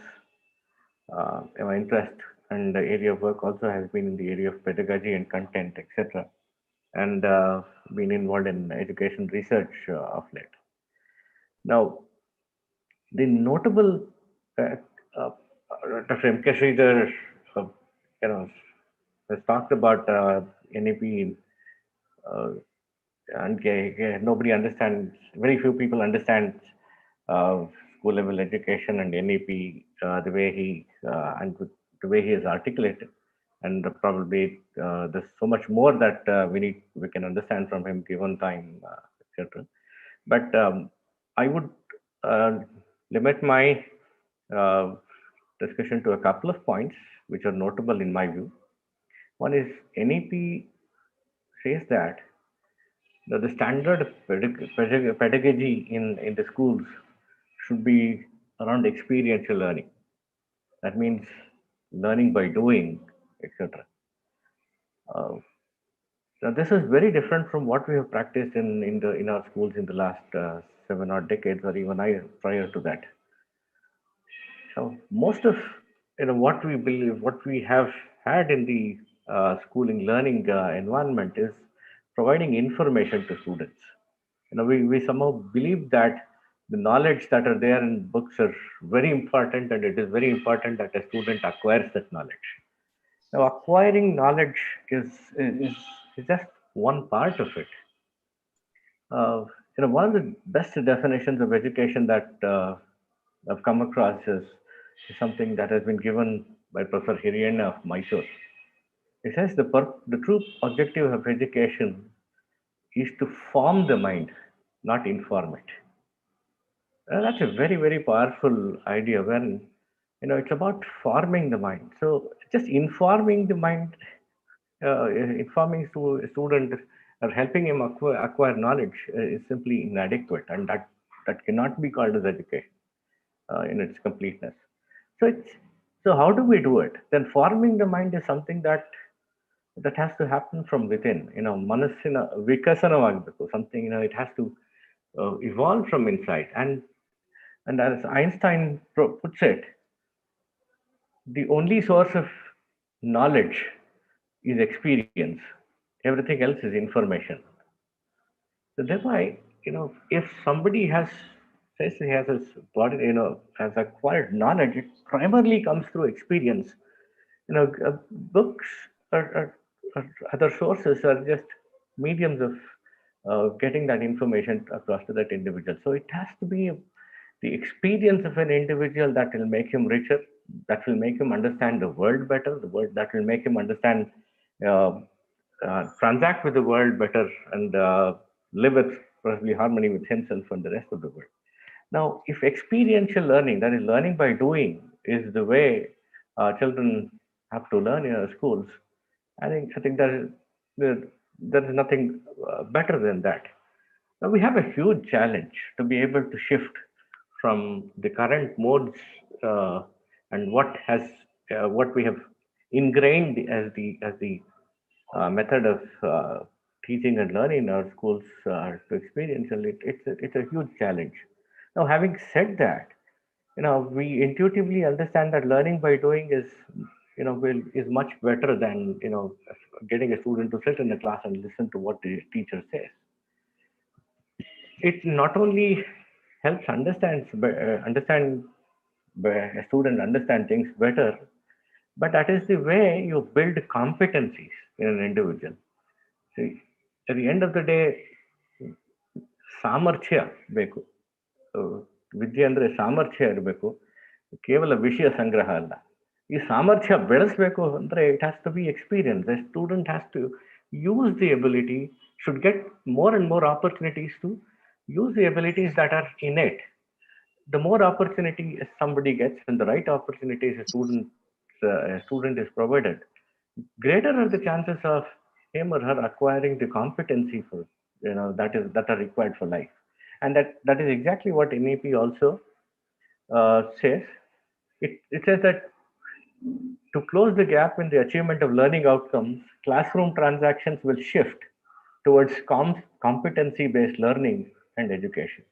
My interest and the area of work also has been in the area of pedagogy and content, etc., and been involved in education research of late. Now, the notable uh, uh, Dr. M.K. Sridhar, uh, you know, has talked about NEP, uh, and nobody understands. Very few people understand school level education and NEP the way he and the way he is articulated. And probably there's so much more that we can understand from him given time, etc. But I would uh, limit my uh, discussion to a couple of points which are notable in my view. One is NEP says that the standard pedagogy in the schools should be around experiential learning. That means learning by doing, etc. Uh, now this is very different from what we have practiced in our schools in the last 7 odd decades, or even prior to that. So most of what we believe, what we have had in the schooling learning environment is providing information to students. We somehow believe that the knowledge that are there in books are very important, and it is very important that a student acquires that knowledge. Now, acquiring knowledge is just one part of it. Uh, one of the best definitions of education that I've come across is something that has been given by Professor Hiriyana of Mysore. It says the true objective of education is to form the mind, not inform it. That's a very, very powerful idea when, it's about forming the mind. So just informing the mind, informing a student or helping him acquire knowledge is simply inadequate, and that cannot be called as education in its completeness. So so how do we do it? Then forming the mind is something that has to happen from within. Manasina vikasanavagಬೇಕು, something, it has to evolve from inside. And as Einstein puts it, the only source of knowledge is experience. Everything else is information. So thereby, if somebody says he has his body, has acquired knowledge, it primarily comes through experience. Books or other sources are just mediums of getting that information across to that individual. So it has to be the experience of an individual that will make him richer, that will make him understand the world better, the world that will make him understand, uh, transact with the world better, and live with probably harmony with himself and the rest of the world. Now, if experiential learning, that is learning by doing, is the way children have to learn in our schools. I think there is nothing better than that. Now we have a huge challenge to be able to shift from the current modes and what we have ingrained as the method of teaching and learning in our schools to experiential. It's a huge challenge. Now, having said that, we intuitively understand that learning by doing is much better than getting a student to sit in a class and listen to what the teacher says. It not only helps understand a student understand things better, but that is the way you build competencies in an individual. See, at the end of the day, ಸಾಮರ್ಥ್ಯ ಬೇಕು. ವಿದ್ಯೆ ಅಂದರೆ ಸಾಮರ್ಥ್ಯ ಇರಬೇಕು, ಕೇವಲ ವಿಷಯ ಸಂಗ್ರಹ ಅಲ್ಲ. ಈ ಸಾಮರ್ಥ್ಯ ಬೆಳೆಸಬೇಕು ಅಂದರೆ it has to be experience. A student has to use the ability, should get more and more opportunities to use the abilities that are innate. The more opportunity somebody gets and the right opportunities a student is provided, greater are the chances of him or her acquiring the competency for that are required for life. And that is exactly what NEP also says. It says that to close the gap in the achievement of learning outcomes, classroom transactions will shift towards competency-based learning and education.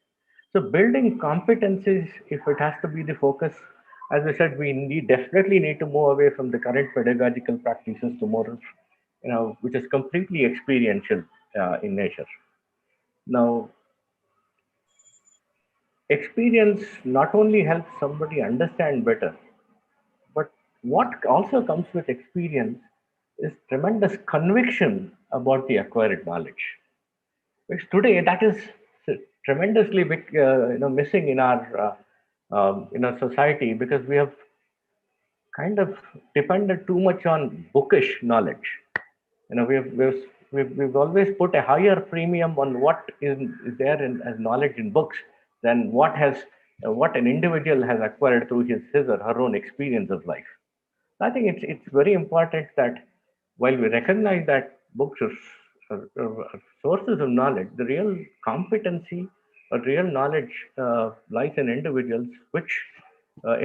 So building competencies, if it has to be the focus, as I said, we definitely need to move away from the current pedagogical practices to more, which is completely experiential in nature. Now, experience not only helps somebody understand better, but what also comes with experience is tremendous conviction about the acquired knowledge, which today that is tremendously big, missing in our society, because we have kind of depended too much on bookish knowledge. We've always put a higher premium on what is there as knowledge in books than what an individual has acquired through his or her own experience of life. I think it's very important that while we recognize that books are sources of knowledge, the real competency or real knowledge lies in individuals, which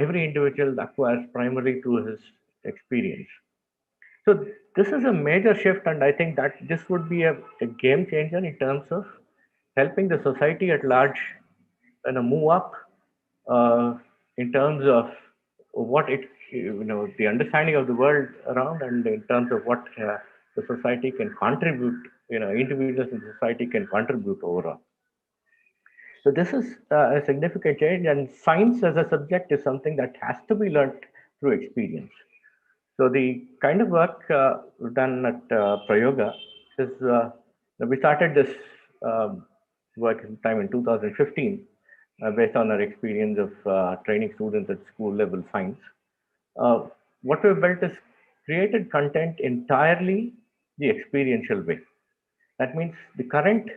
every individual acquires primarily through his experience. So this is a major shift, and I think that this would be a game changer in terms of helping the society at large move up in terms of what the understanding of the world around, and in terms of what the society can contribute, individuals in society can contribute overall. So this is a significant change, and science as a subject is something that has to be learned through experience. So the kind of work done at Prayoga is we started this work time in 2015 based on our experience of training students at school level science. What we've built is created content entirely the experiential way. That means the current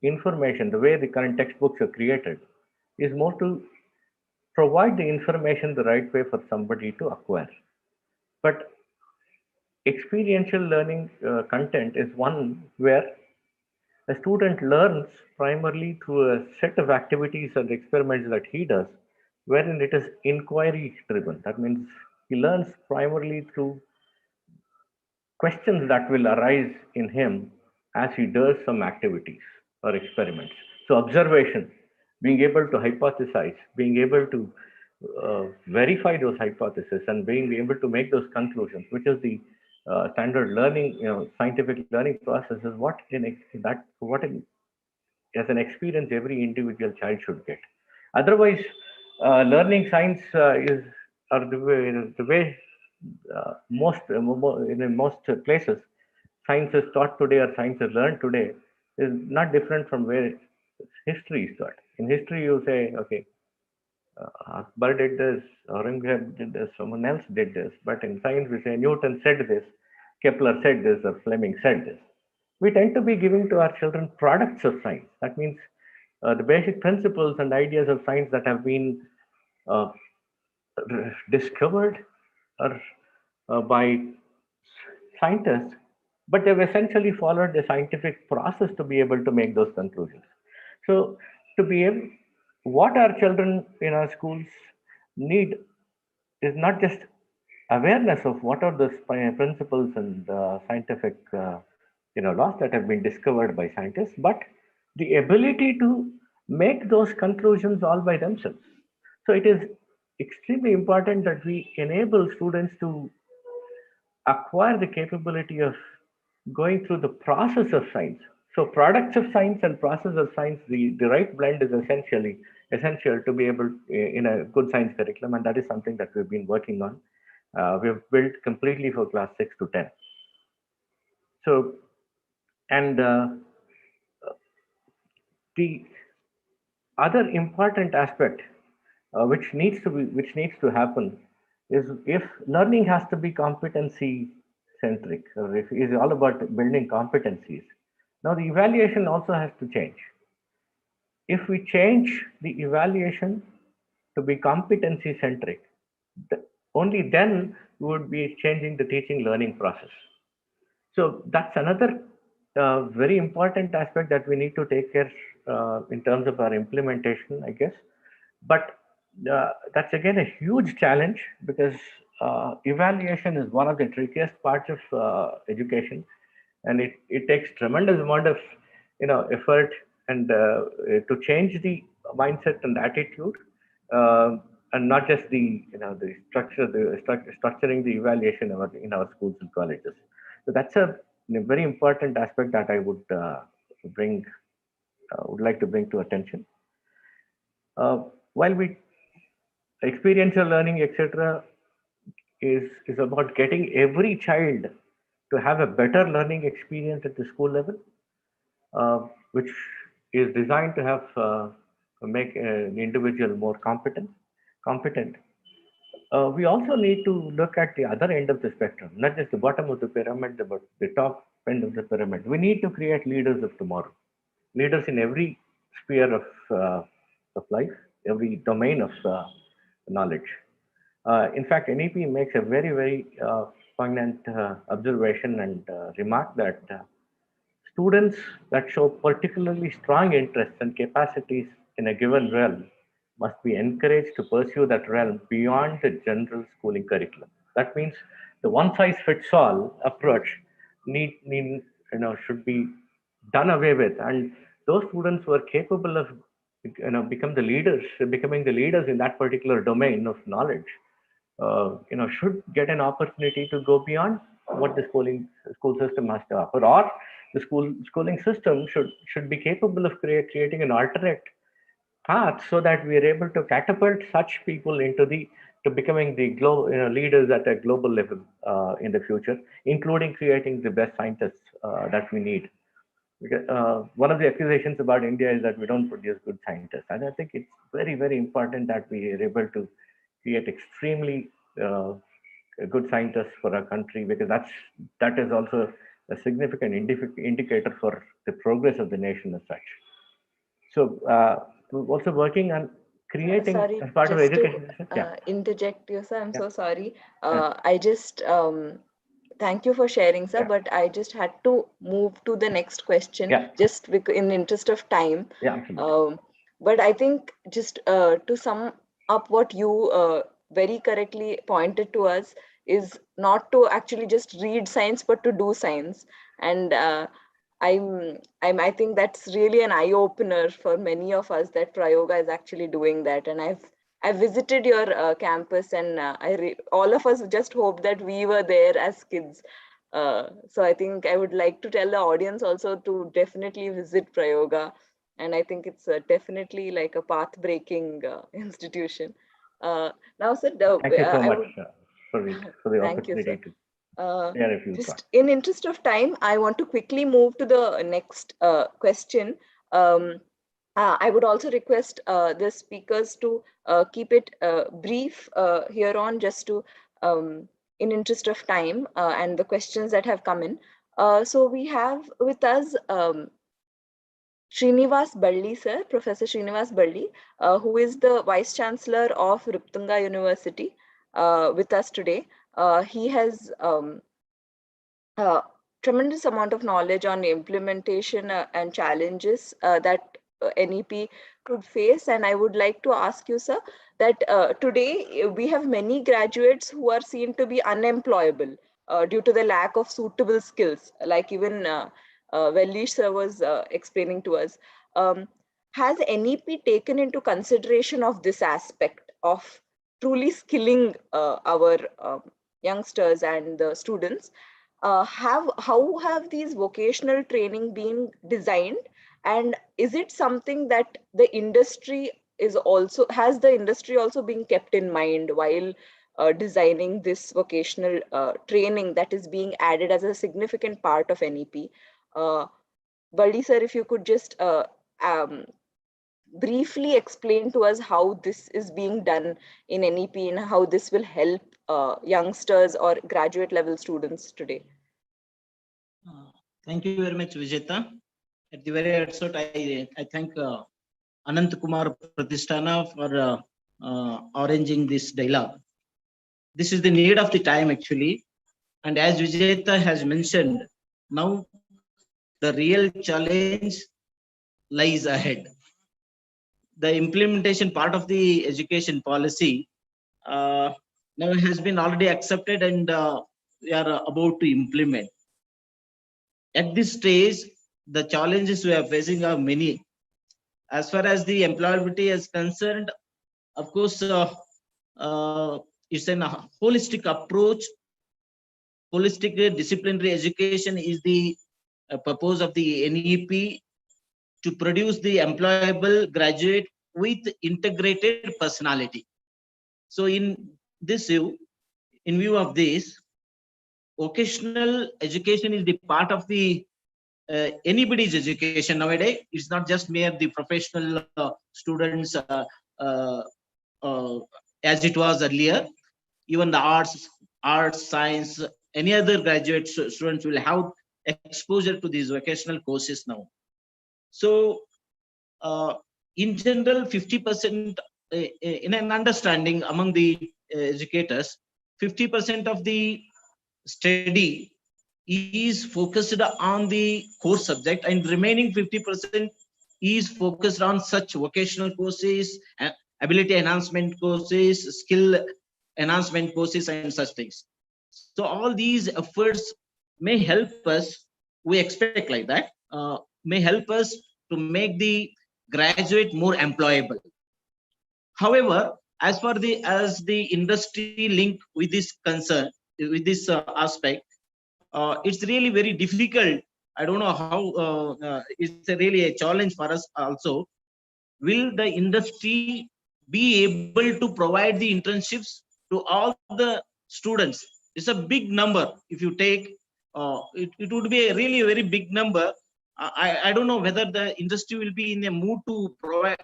information, the way the current textbooks are created, is more to provide the information the right way for somebody to acquire. But experiential learning content is one where a student learns primarily through a set of activities and experiments that he does, wherein it is inquiry driven. That means he learns primarily through questions that will arise in him as he does some activities or experiments. So observation, being able to hypothesize, being able to verify those hypotheses, and being able to make those conclusions, which is the standard learning, scientific learning process, is as an experience every individual child should get. Otherwise, learning science is the way in most places science is taught today or science is learned today is not different from where history is taught. In history, you say, okay, Akbar did this, Aurangzeb did this, someone else did this. But in science, we say Newton said this, Kepler said this, or Fleming said this. We tend to be giving to our children products of science. That means the basic principles and ideas of science that have been discovered or by scientists, but they've essentially followed the scientific process to be able to make those conclusions. So, to be able, what our children in our schools need is not just awareness of what are the principles and scientific laws that have been discovered by scientists, but the ability to make those conclusions all by themselves. So it is extremely important that we enable students to acquire the capability of going through the process of science. So products of science and process of science, the right blend is essential to be able in a good science curriculum, and that is something that we've been working on. We've built completely for class 6 to 10. So, and the other important aspect which needs to happen is if learning has to be competency centric, or if it is all about building competencies. Now the evaluation also has to change. If we change the evaluation to be competency centric, only then we would be changing the teaching learning process. So that's another very important aspect that we need to take care in terms of our implementation, I guess. But that's again a huge challenge because evaluation is one of the trickiest parts of education, and it takes tremendous amount of effort and to change the mindset and attitude, uh, and not just the structuring the evaluation in our schools and colleges. So that's a very important aspect that I bring would like to bring to attention. While we experiential learning, etc., is about getting every child to have a better learning experience at the school level, which is designed to have make the individual more competent. We also need to look at the other end of the spectrum, not just the bottom of the pyramid, but the top end of the pyramid. We need to create leaders of tomorrow, leaders in every sphere of life, every domain of knowledge. In fact, NEP makes a very, very poignant observation and remark that students that show particularly strong interests and capacities in a given realm must be encouraged to pursue that realm beyond the general schooling curriculum. That means the one size fits all approach should be done away with, and those students who are capable of becoming the leaders in that particular domain of knowledge, should get an opportunity to go beyond what the school system has to offer, or the schooling system should be capable of creating an alternate path so that we are able to catapult such people to becoming the leaders at a global level in the future, including creating the best scientists that we need. Because, one of the accusations about India is that we don't produce good scientists, and I think it's very, very important that we are able to create extremely good scientists for our country, because that is also a significant indicator for the progress of the nation as such. So we're also working on creating Sorry, as part of just education. to interject you, sir. I'm Yeah. so sorry. Yeah. I just thank you for sharing, sir. Yeah. But I just had to move to the next question, Yeah. just in the interest of time. Yeah, absolutely. But I think just to sum up what you very correctly pointed to us is not to actually just read science, but to do science. And I think that's really an eye opener for many of us that Prayoga is actually doing that. And I've visited your campus, and all of us just hope that we were there as kids. So I think I would like to tell the audience also to definitely visit Prayoga, and I think it's definitely like a path-breaking institution. Now, sir, Thank you so I much would for the thank you, opportunity sir. to share a few Just thoughts. in interest of time, I want to quickly move to the next question. I would also request the speakers to keep it brief here on, just to in interest of time and the questions that have come in. So we have with us Srinivas Balli, sir, Professor Srinivas Balli, who is the Vice Chancellor of Ruptunga University with us today. He has uh, tremendous amount of knowledge on implementation and challenges that NEP could face. And I would like to ask you, sir, that today we have many graduates who are seen to be unemployable due to the lack of suitable skills, like even Wellish sir was explaining to us. Um, has NEP taken into consideration of this aspect of truly skilling our youngsters and the students? How have these vocational training been designed, and is it something that the industry is also, has the industry also been kept in mind while designing this vocational training that is being added as a significant part of NEP? Buddy sir, if you could just um, briefly explain to us how this is being done in NEP and how this will help youngsters or graduate level students today. Thank you very much, Vijeta. At the very outset, I thank Anant Kumar Pratisthana for arranging this dialogue. This is the need of the time, actually. And as Vijeta has mentioned, now the real challenge lies ahead. The implementation part of the education policy now has been already accepted, and we are about to implement. At this stage, the challenges we are facing are many. As far as the employability is concerned, of course, it's a holistic approach. Holistic disciplinary education is the purpose of the NEP, to produce the employable graduate with integrated personality. So in view of this, vocational education is the part of the anybody's education nowadays. It's not just mere the professional students uh, as it was earlier. Even the arts, science, any other graduate students will have exposure to these vocational courses now. So in general, 50% in an understanding among the educators, 50% of the study is focused on the core subject, and remaining 50% is focused on such vocational courses, ability enhancement courses, skill enhancement courses, and such things. So all these efforts may help us, we expect like that, may help us to make the graduate more employable. However, as the industry link with this concern, with this aspect, it's really very difficult. I don't know how, it's really a challenge for us also. Will the industry be able to provide the internships to all the students? It's a big number. If you take, it would be a really very big number. I don't know whether the industry will be in a mood to provide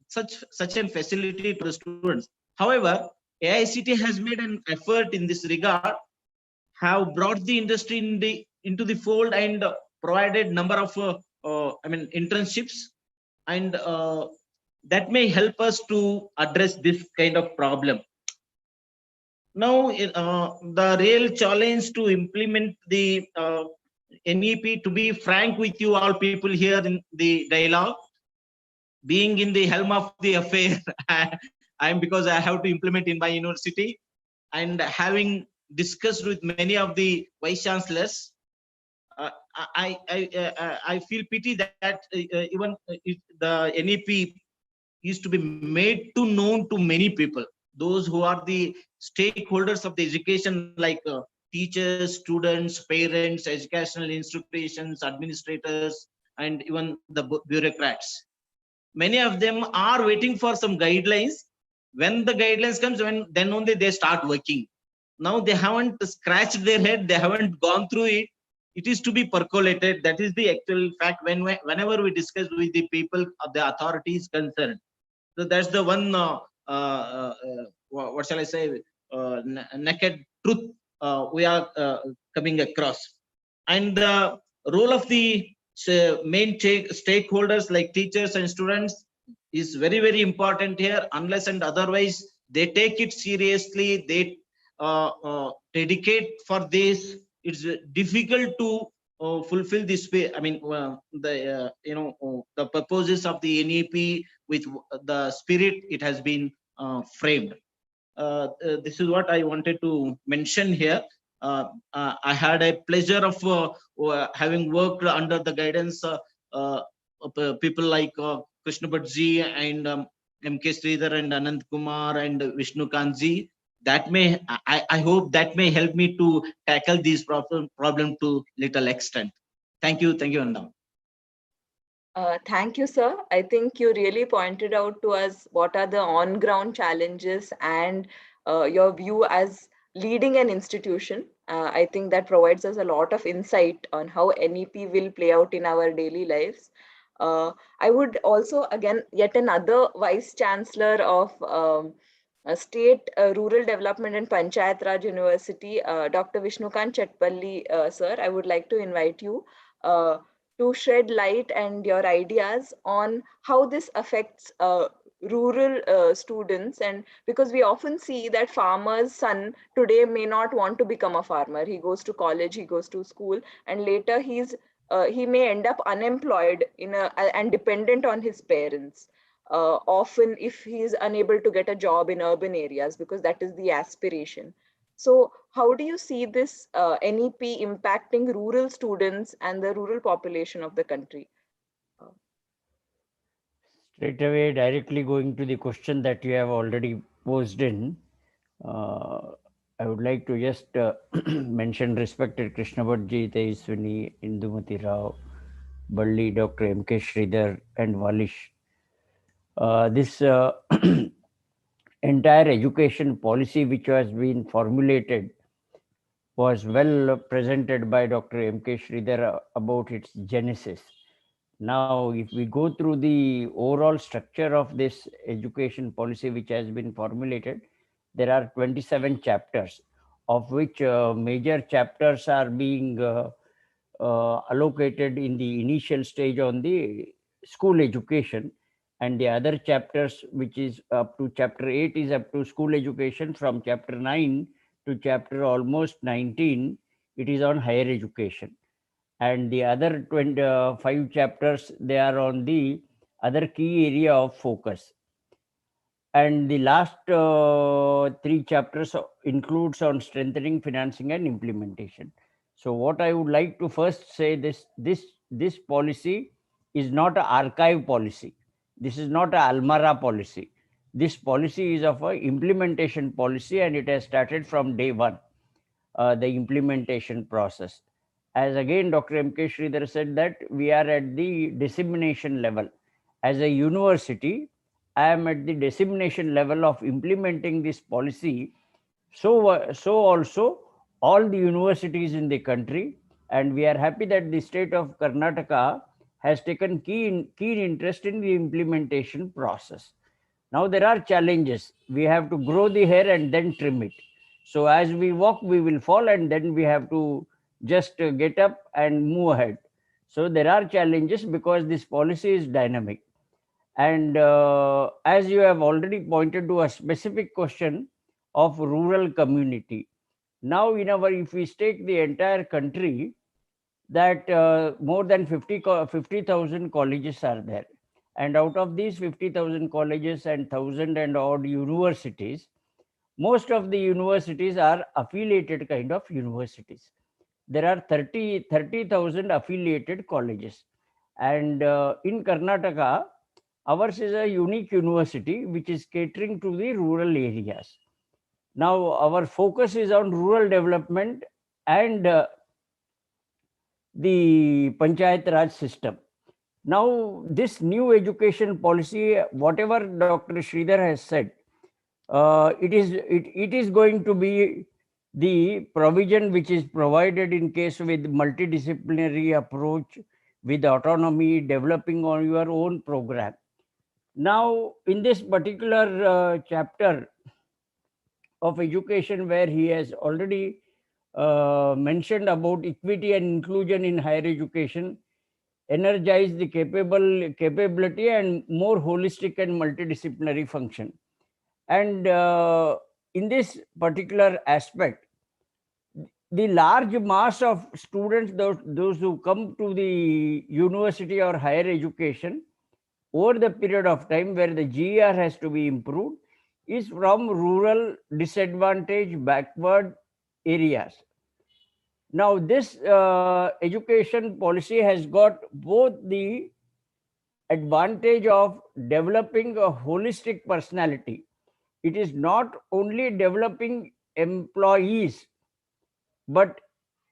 such a facility to the students. However, AICT has made an effort in this regard, have brought the industry into the fold, and provided number of internships, and that may help us to address this kind of problem. Now, the real challenge to implement the NEP, to be frank with you all people here in the dialogue, being in the helm of the affair, because I have to implement in my university, and having discussed with many of the vice chancellors, I feel pity that even if the NEP is to be made to known to many people, those who are the stakeholders of the education, like teachers, students, parents, educational institutions, administrators, and even the bureaucrats. Many of them are waiting for some guidelines. When the guidelines comes, then only they start working. Now they haven't scratched their head, they haven't gone through it. It is to be percolated. That is the actual fact whenever we discuss with the people of the authorities concerned. So that's the one, what shall I say, naked truth we are coming across. And the role of the main stakeholders like teachers and students is very, very important here. Unless and otherwise they take it seriously, they dedicate for this, it's difficult to fulfill this way. I mean, the purposes of the NEP with the spirit it has been framed. This is what I wanted to mention here. I had a pleasure of having worked under the guidance of people like Krishna Bhattji and MK Sridhar and Anand Kumar and Vishnu Kanji. That may, I hope that may help me to tackle these problem to little extent. Thank you, Anand. Thank you, sir. I think you really pointed out to us what are the on-ground challenges and your view as leading an institution. I think that provides us a lot of insight on how NEP will play out in our daily lives. I would also, again, yet another Vice Chancellor of State Rural Development and Panchayat Raj University, Dr. Vishnukant Chetpalli, sir, I would like to invite you to shed light and your ideas on how this affects rural students. And because we often see that farmer's son today may not want to become a farmer, he goes to college, he goes to school, and later he may end up unemployed and dependent on his parents, often if he is unable to get a job in urban areas, because that is the aspiration. So how do you see this NEP impacting rural students and the rural population of the country? Straight away, directly going to the question that you have already posed in, I would like to just mention respected Krishna Bhattji, Tejaswini, Indumati Rao, Balli, Dr. M.K. Sridhar, and Walish. This entire education policy which has been formulated was well presented by Dr. M.K. Sridhar about its genesis. Now, if we go through the overall structure of this education policy which has been formulated, there are 27 chapters, of which major chapters are being allocated in the initial stage on the school education, and the other chapters, which is up to chapter 8, is up to school education. From chapter 9 to chapter almost 19, it is on higher education. And the other 25 chapters, they are on the other key area of focus. And the last 3 chapters includes on strengthening, financing, and implementation. So what I would like to first say, this policy is not an archive policy. This is not an Almara policy. This policy is of an implementation policy, and it has started from day one, the implementation process. As again Dr. M.K. Sridhar said, that we are at the dissemination level. As a university, I am at the dissemination level of implementing this policy. So also all the universities in the country, and we are happy that the state of Karnataka has taken keen interest in the implementation process. Now there are challenges. We have to grow the hair and then trim it. So as we walk, we will fall, and then we have to just get up and move ahead. So there are challenges because this policy is dynamic. And as you have already pointed to a specific question of rural community. Now, if we take the entire country, that more than 50,000 colleges are there. And out of these 50,000 colleges and 1,000 and odd universities, most of the universities are affiliated kind of universities. There are 30,000 affiliated colleges. And in Karnataka, ours is a unique university which is catering to the rural areas. Now, our focus is on rural development and the Panchayat Raj system. Now, this new education policy, whatever Dr. Sridhar has said, it is going to be the provision which is provided in case with multidisciplinary approach, with autonomy, developing on your own program. Now, in this particular chapter of education, where he has already mentioned about equity and inclusion in higher education, energize the capability and more holistic and multidisciplinary function. And in this particular aspect, the large mass of students, those who come to the university or higher education over the period of time where the GER has to be improved, is from rural, disadvantaged, backward areas. Now, this education policy has got both the advantage of developing a holistic personality. It is not only developing employees, but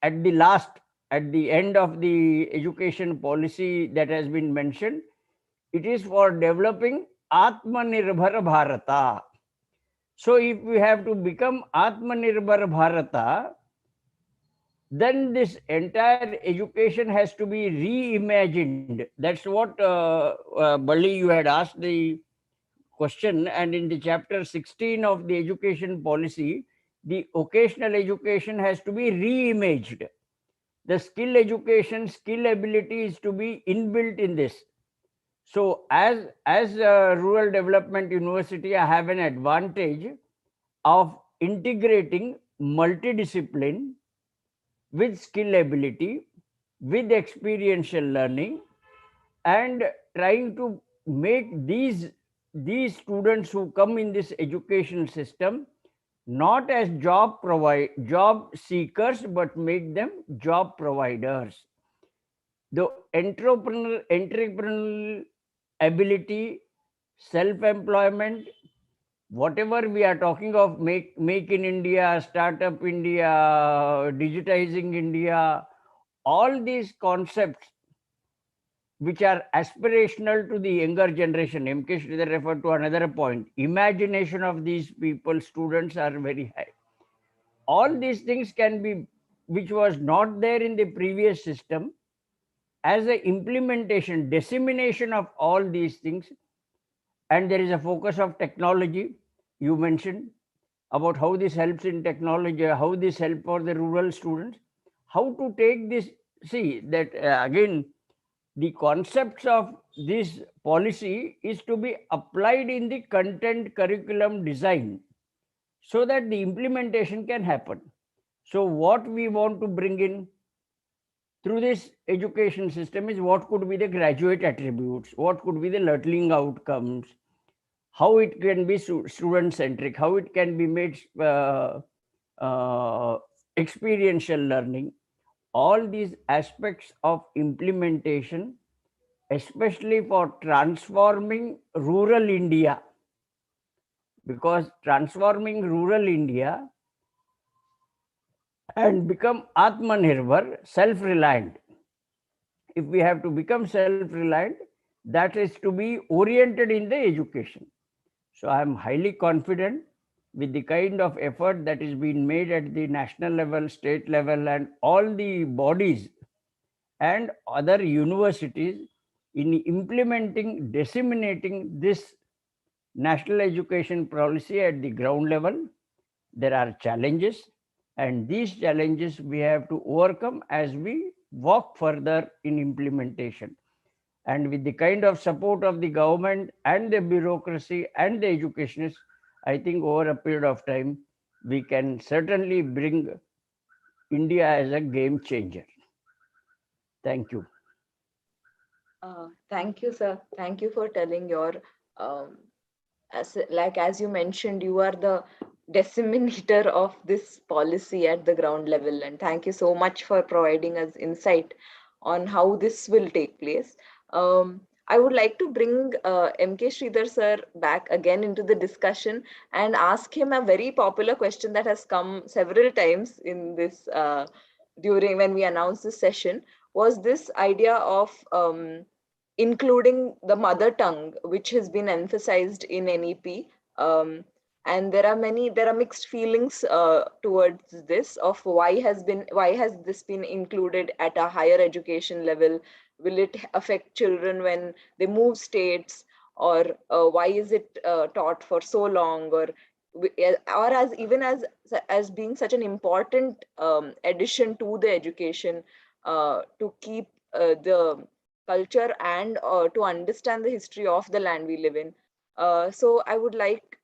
at the last, at the end of the education policy that has been mentioned, it is for developing Atmanirbhar Bharata. So if we have to become Atmanirbhar Bharata, then this entire education has to be reimagined. That's what Bali, you had asked the question, and in the chapter 16 of the education policy, the occasional education has to be reimaged. The skill education, skill ability is to be inbuilt in this. So as a rural development university, I have an advantage of integrating multidiscipline with skill ability, with experiential learning, and trying to make these students who come in this education system not as job seekers, but make them job providers. The entrepreneurial ability, self-employment, whatever we are talking of, make in India, startup India, digitizing India, all these concepts which are aspirational to the younger generation. MK Sridhar referred to another point. Imagination of these people, students, are very high. All these things can be, which was not there in the previous system, as a implementation, dissemination of all these things. And there is a focus of technology. You mentioned about how this helps in technology, how this helps for the rural students, how to take this. See that again, the concepts of this policy is to be applied in the content curriculum design so that the implementation can happen. So what we want to bring in through this education system is what could be the graduate attributes, what could be the learning outcomes, how it can be student centric, how it can be made experiential learning. All these aspects of implementation, especially for transforming rural India, because transforming rural India and become Atmanirbhar, self-reliant. If we have to become self-reliant, that is to be oriented in the education. So I am highly confident with the kind of effort that is being made at the national level, state level, and all the bodies and other universities in implementing, disseminating this national education policy at the ground level. There are challenges, and these challenges we have to overcome as we walk further in implementation. And with the kind of support of the government and the bureaucracy and the educationists, I think over a period of time, we can certainly bring India as a game changer. Thank you. Thank you, sir. Thank you for telling your, as you mentioned, you are the disseminator of this policy at the ground level. And thank you so much for providing us insight on how this will take place. I would like to bring MK Sridhar sir back again into the discussion and ask him a very popular question that has come several times in this during when we announced this session, was this idea of including the mother tongue, which has been emphasized in NEP. And there are mixed feelings towards this, of why has this been included at a higher education level? Will it affect children when they move states, or why is it taught for so long, or as even as being such an important addition to the education to keep the culture and to understand the history of the land we live in. So I would like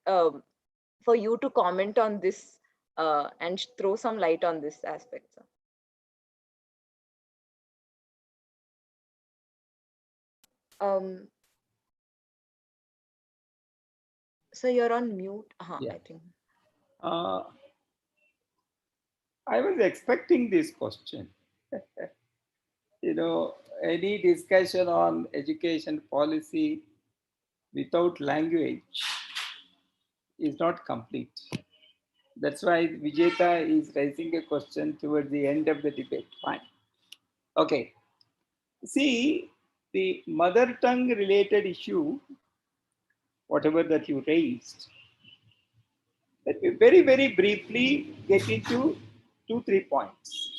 for you to comment on this and throw some light on this aspect, sir. So you're on mute. Yeah. I think. I was expecting this question. Any discussion on education policy without language is not complete. That's why Vijeta is raising a question towards the end of the debate. Fine. Okay. See, the mother tongue related issue, whatever that you raised, let me very, very briefly get into 2-3 points.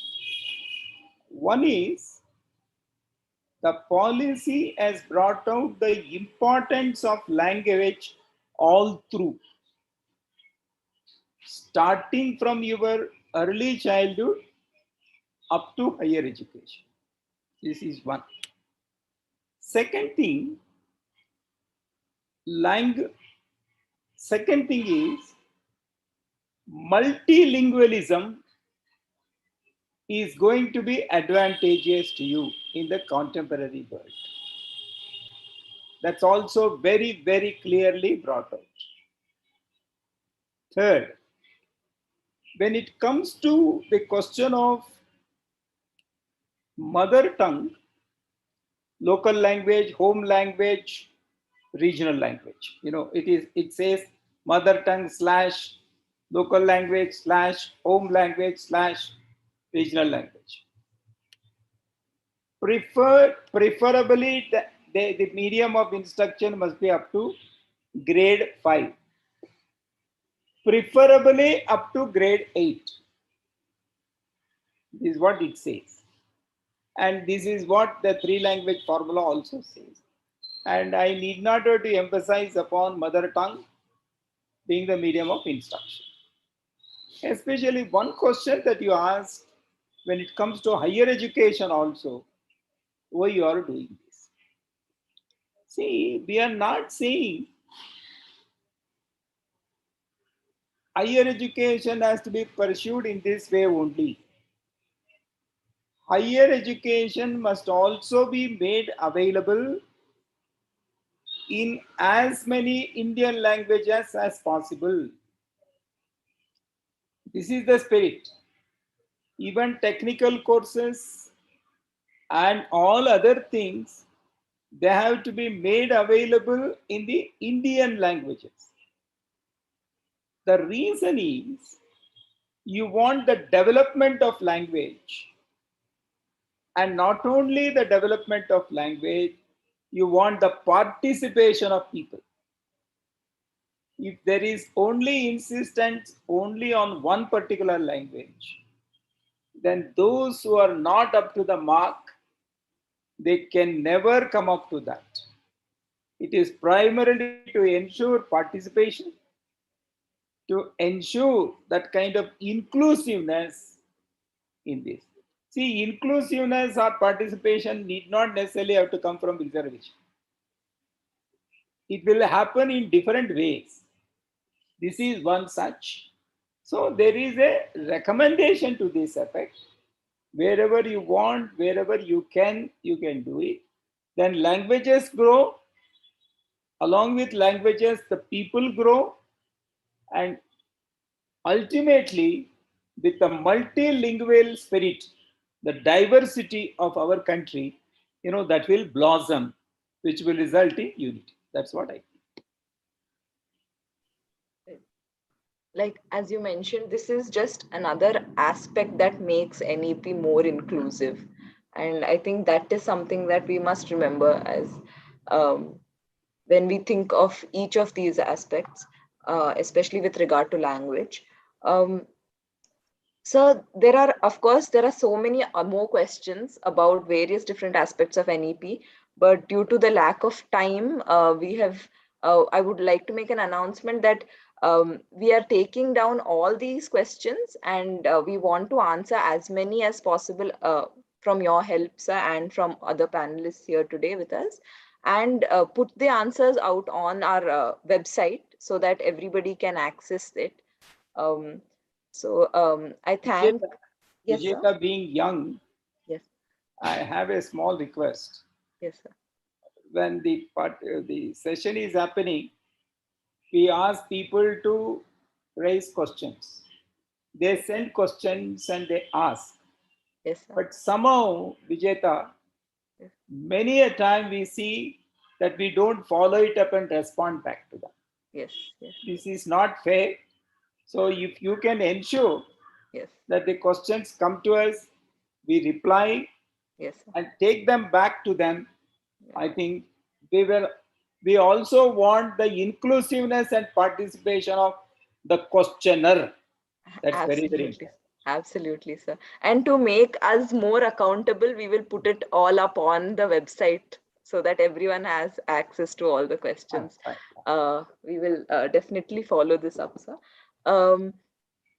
One is the policy has brought out the importance of language all through, starting from your early childhood up to higher education. This is one. Second thing, second thing is multilingualism is going to be advantageous to you in the contemporary world. That's also very, very clearly brought out. Third, when it comes to the question of mother tongue, local language, home language, regional language, it says mother tongue / local language / home language / regional language. Preferably the medium of instruction must be up to grade 5, preferably up to grade 8. This is what it says, and this is what the 3-language formula also says. And I need not to emphasize upon mother tongue being the medium of instruction. Especially one question that you asked when it comes to higher education also, why you are doing this? See, we are not saying higher education has to be pursued in this way only. Higher education must also be made available in as many Indian languages as possible. This is the spirit. Even technical courses and all other things, they have to be made available in the Indian languages. The reason is you want the development of language, and not only the development of language, you want the participation of people. If there is only insistence only on one particular language, then those who are not up to the mark, they can never come up to that. It is primarily to ensure participation, to ensure that kind of inclusiveness in this. See, inclusiveness or participation need not necessarily have to come from reservation. It will happen in different ways. This is one such. So there is a recommendation to this effect. Wherever you want, wherever you can do it. Then languages grow. Along with languages, the people grow. And ultimately, with the multilingual spirit, the diversity of our country, that will blossom, which will result in unity. That's what I think. Like, as you mentioned, this is just another aspect that makes NEP more inclusive. And I think that is something that we must remember as when we think of each of these aspects, especially with regard to language. So there are so many more questions about various different aspects of NEP, but due to the lack of time, I would like to make an announcement that we are taking down all these questions, and we want to answer as many as possible from your help, sir, and from other panelists here today with us, and put the answers out on our website so that everybody can access it. I thank. Vijeta, Yes, sir. Vijeta being young, Yes. I have a small request. Yes, sir. When the session is happening, we ask people to raise questions. They send questions and they ask. Yes, sir. But somehow, Vijeta, Yes. many a time we see that we don't follow it up and respond back to them. Yes. Yes. This is not fair. So if you can ensure Yes. that the questions come to us, we reply Yes, sir. and take them back to them, Yeah. I think we also want the inclusiveness and participation of the questioner. That's very, very Absolutely. important. Absolutely, sir. And to make us more accountable, we will put it all up on the website so that everyone has access to all the questions. We will definitely follow this up, sir.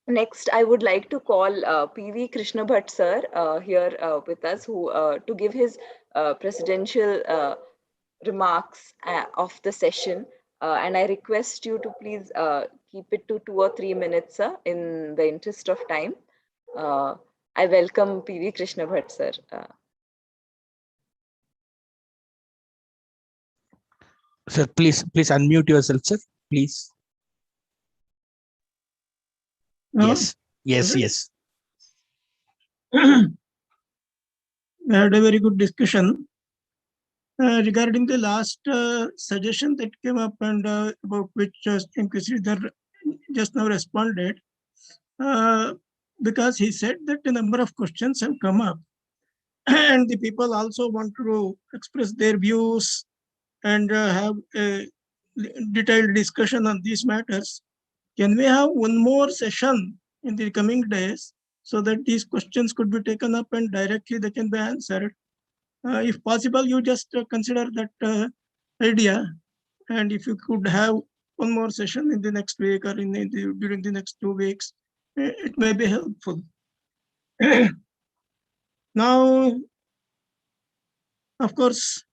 Next, I would like to call P.V. Krishna Bhatt, sir, here with us, who to give his presidential remarks of the session. And I request you to please keep it to 2 or 3 minutes, sir, in the interest of time. I welcome P.V. Krishna Bhatt, sir. Sir, please unmute yourself, sir. Please. Yes. Yes. We had a very good discussion regarding the last suggestion that came up and about which Inquisitor just now responded, because he said that a number of questions have come up and the people also want to express their views and have a detailed discussion on these matters. Can we have one more session in the coming days so that these questions could be taken up and directly they can be answered? If possible, you just consider that idea. And if you could have one more session in the next week or during the next 2 weeks, it may be helpful. Now, of course,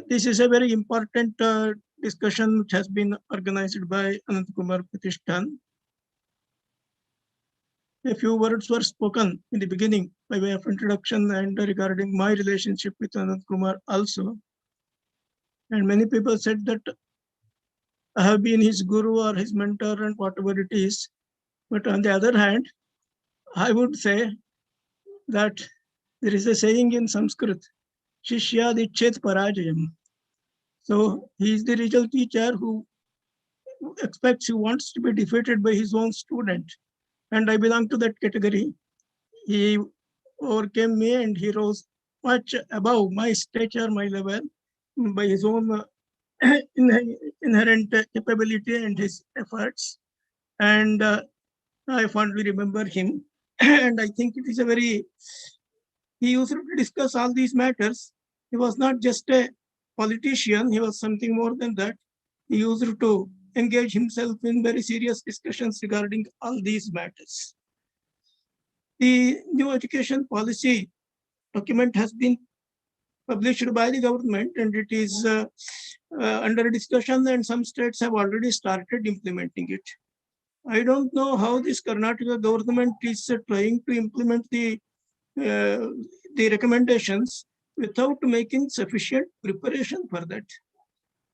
this is a very important discussion which has been organized by Anant Kumar Pratishthan. A few words were spoken in the beginning by way of introduction and regarding my relationship with Anant Kumar also. And many people said that I have been his guru or his mentor and whatever it is. But on the other hand, I would say that there is a saying in Sanskrit, Shishya Dichet Parajayam. So he is the real teacher who wants to be defeated by his own student. And I belong to that category. He overcame me and he rose much above my stature, my level, by his own inherent capability and his efforts. And I fondly remember him. And I think it is he used to discuss all these matters. He was not just a politician, he was something more than that. He used to engage himself in very serious discussions regarding all these matters. The new education policy document has been published by the government and it is under discussion, and some states have already started implementing it. I don't know how this Karnataka government is trying to implement the recommendations without making sufficient preparation for that.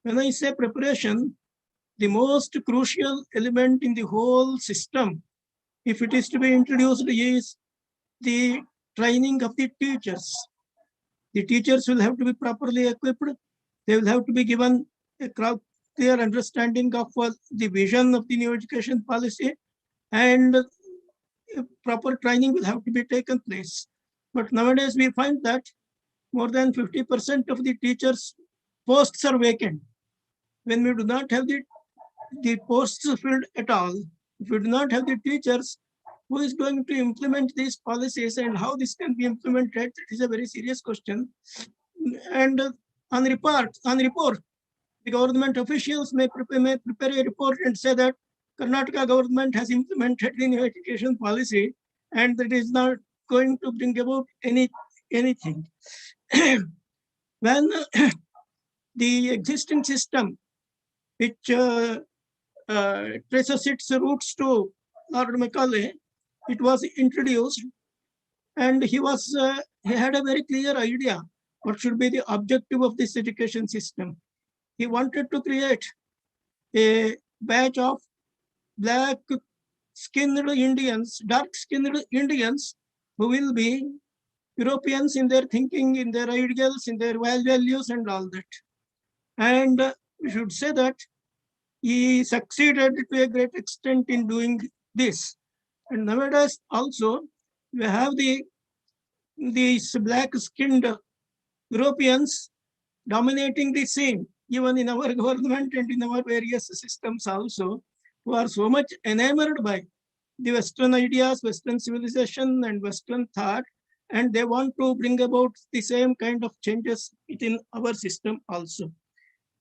When I say preparation, the most crucial element in the whole system, if it is to be introduced, is the training of the teachers. The teachers will have to be properly equipped. They will have to be given a clear understanding of the vision of the new education policy, and proper training will have to be taken place. But nowadays we find that more than 50% of the teachers' posts are vacant. When we do not have the posts filled at all, if we do not have the teachers, who is going to implement these policies and how this can be implemented? It is a very serious question. And on report, the government officials may prepare a report and say that Karnataka government has implemented the new education policy and that is not going to bring about anything. When the existing system which traces its roots to Lord Macaulay. It was introduced, and he had a very clear idea what should be the objective of this education system. He wanted to create a batch of black-skinned Indians, dark-skinned Indians, who will be Europeans in their thinking, in their ideals, in their values, and all that. And we should say that he succeeded to a great extent in doing this. And nowadays also, we have these black-skinned Europeans dominating the scene, even in our government and in our various systems also, who are so much enamored by the Western ideas, Western civilization, and Western thought, and they want to bring about the same kind of changes within our system also.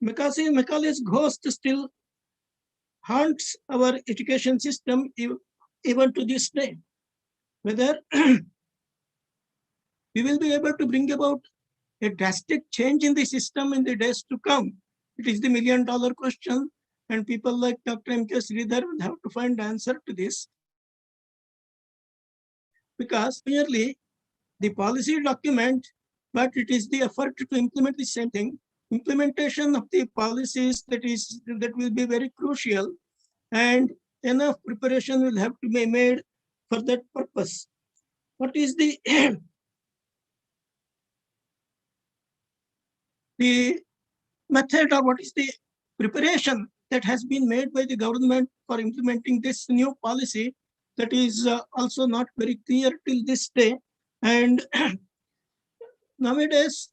Macaulay's ghost still haunts our education system even to this day. Whether we will be able to bring about a drastic change in the system in the days to come, it is the million-dollar question, and people like Dr. M.K. Sridhar will have to find the answer to this. Because merely the policy document, but it is the effort to implement the same thing. Implementation of the policies that will be very crucial, and enough preparation will have to be made for that purpose. What is the the method, or what is the preparation that has been made by the government for implementing this new policy? That is also not very clear till this day. And nowadays,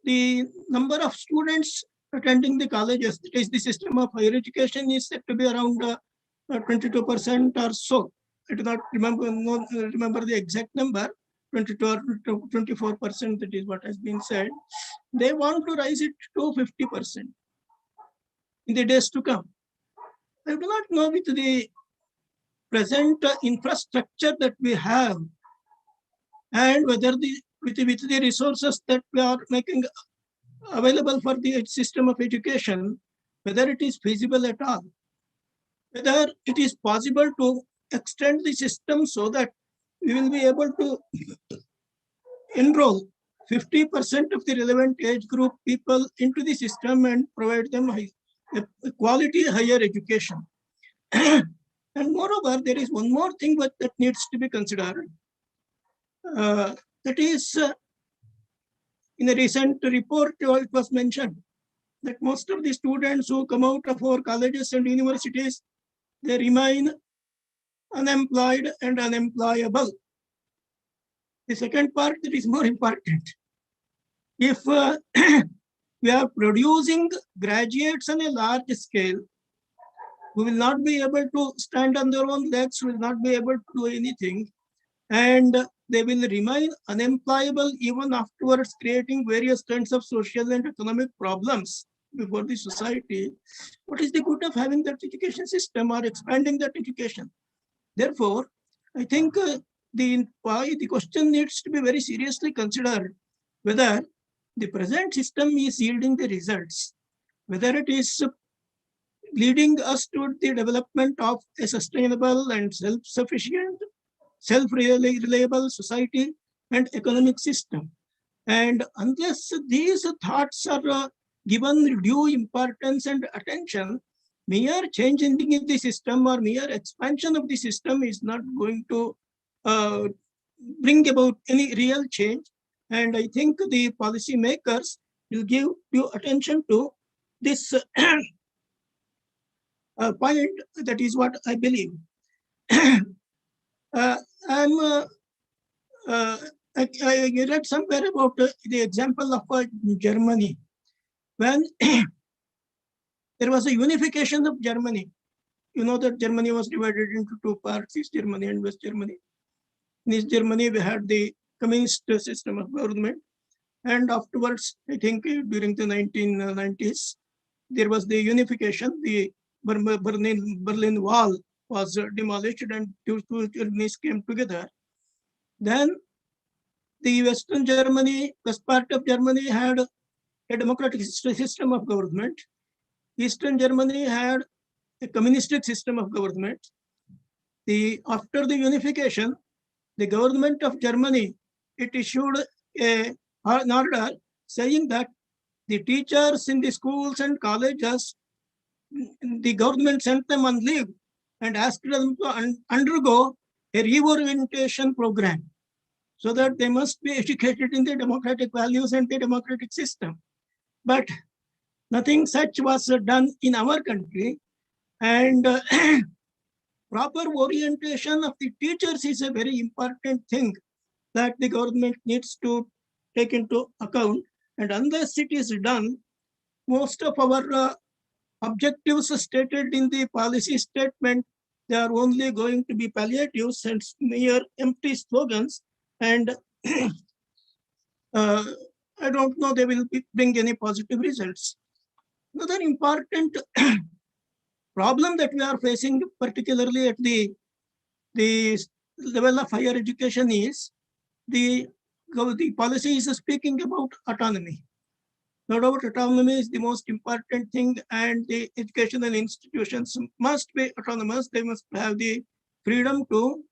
the number of students attending the colleges, that is the system of higher education, is said to be around 22% or so. I do not remember the exact number, 22 or 24%, that is what has been said. They want to rise it to 50% in the days to come. I do not know with the present infrastructure that we have, and whether with the resources that we are making available for the system of education, whether it is feasible at all, whether it is possible to extend the system so that we will be able to enroll 50% of the relevant age group people into the system and provide them a quality higher education. And moreover, there is one more thing that needs to be considered. That is, in a recent report, it was mentioned that most of the students who come out of our colleges and universities, they remain unemployed and unemployable. The second part that is more important. If we are producing graduates on a large scale, who will not be able to stand on their own legs, will not be able to do anything, and they will remain unemployable even afterwards, creating various kinds of social and economic problems before the society. What is the good of having that education system or expanding that education? Therefore, I think the question needs to be very seriously considered, whether the present system is yielding the results, whether it is leading us to the development of a sustainable and self-sufficient, self-reliable society and economic system. And unless these thoughts are given due importance and attention, mere change in the system or mere expansion of the system is not going to bring about any real change. And I think the policy makers will give due attention to this point. That is what I believe. I read somewhere about the example of Germany. When there was a unification of Germany, you know that Germany was divided into two parts, East Germany and West Germany. In East Germany, we had the communist system of government. And afterwards, I think during the 1990s, there was the unification. The Berlin Wall was demolished and two Germanies came together. Then the Western Germany, west part of Germany, had a democratic system of government. Eastern Germany had a communistic system of government. After the unification, the government of Germany, it issued an order saying that the teachers in the schools and colleges, the government sent them on leave and asked them to undergo a reorientation program so that they must be educated in the democratic values and the democratic system. But nothing such was done in our country. And proper orientation of the teachers is a very important thing that the government needs to take into account. And unless it is done, most of our objectives stated in the policy statement, they are only going to be palliatives and mere empty slogans. And I don't know they will bring any positive results. Another important problem that we are facing, particularly at the level of higher education, is the policy is speaking about autonomy. No doubt autonomy is the most important thing, and the educational institutions must be autonomous. They must have the freedom to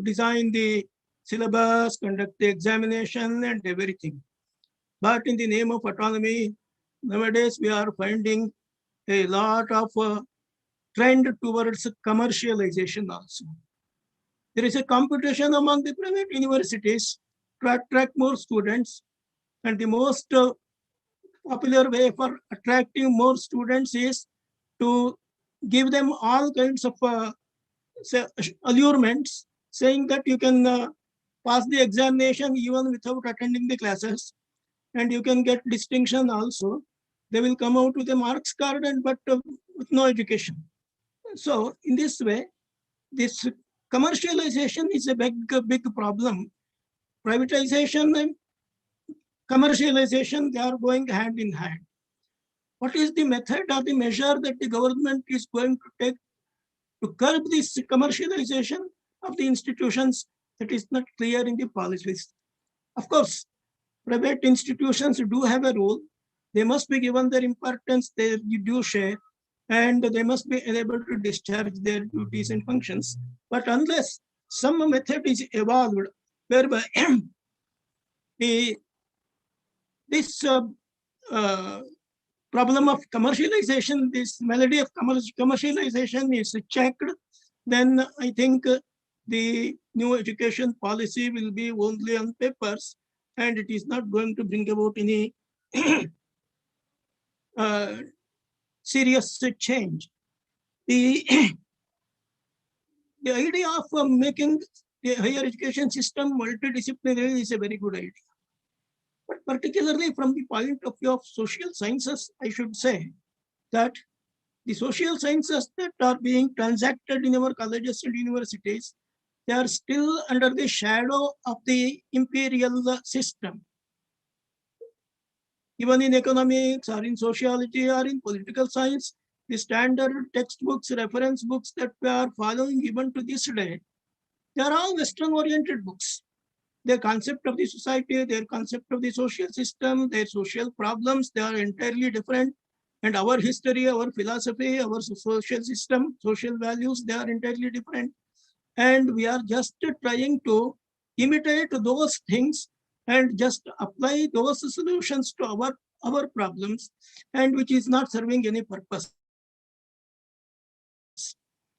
design the syllabus, conduct the examination and everything. But in the name of autonomy, nowadays we are finding a lot of trend towards commercialization also. There is a competition among the private universities to attract more students, and the most popular way for attracting more students is to give them all kinds of allurements, saying that you can pass the examination even without attending the classes, and you can get distinction also. They will come out with a marks card and but with no education. So in this way, this commercialization is a big problem. Privatization and commercialization, they are going hand in hand. What is the method or the measure that the government is going to take to curb this commercialization of the institutions? That is not clear in the policies. Of course, private institutions do have a role. They must be given their importance, their due share, and they must be able to discharge their duties and functions. But unless some method is evolved whereby this problem of commercialization, this melody of commercialization is checked, then I think the new education policy will be only on papers, and it is not going to bring about any serious change. The idea of making the higher education system multidisciplinary is a very good idea. But particularly from the point of view of social sciences, I should say that the social sciences that are being transacted in our colleges and universities, they are still under the shadow of the imperial system. Even in economics or in sociology or in political science, the standard textbooks, reference books that we are following even to this day, they are all Western-oriented books. Their concept of the society, their concept of the social system, their social problems, they are entirely different. And our history, our philosophy, our social system, social values, they are entirely different. And we are just trying to imitate those things and just apply those solutions to our problems, and which is not serving any purpose.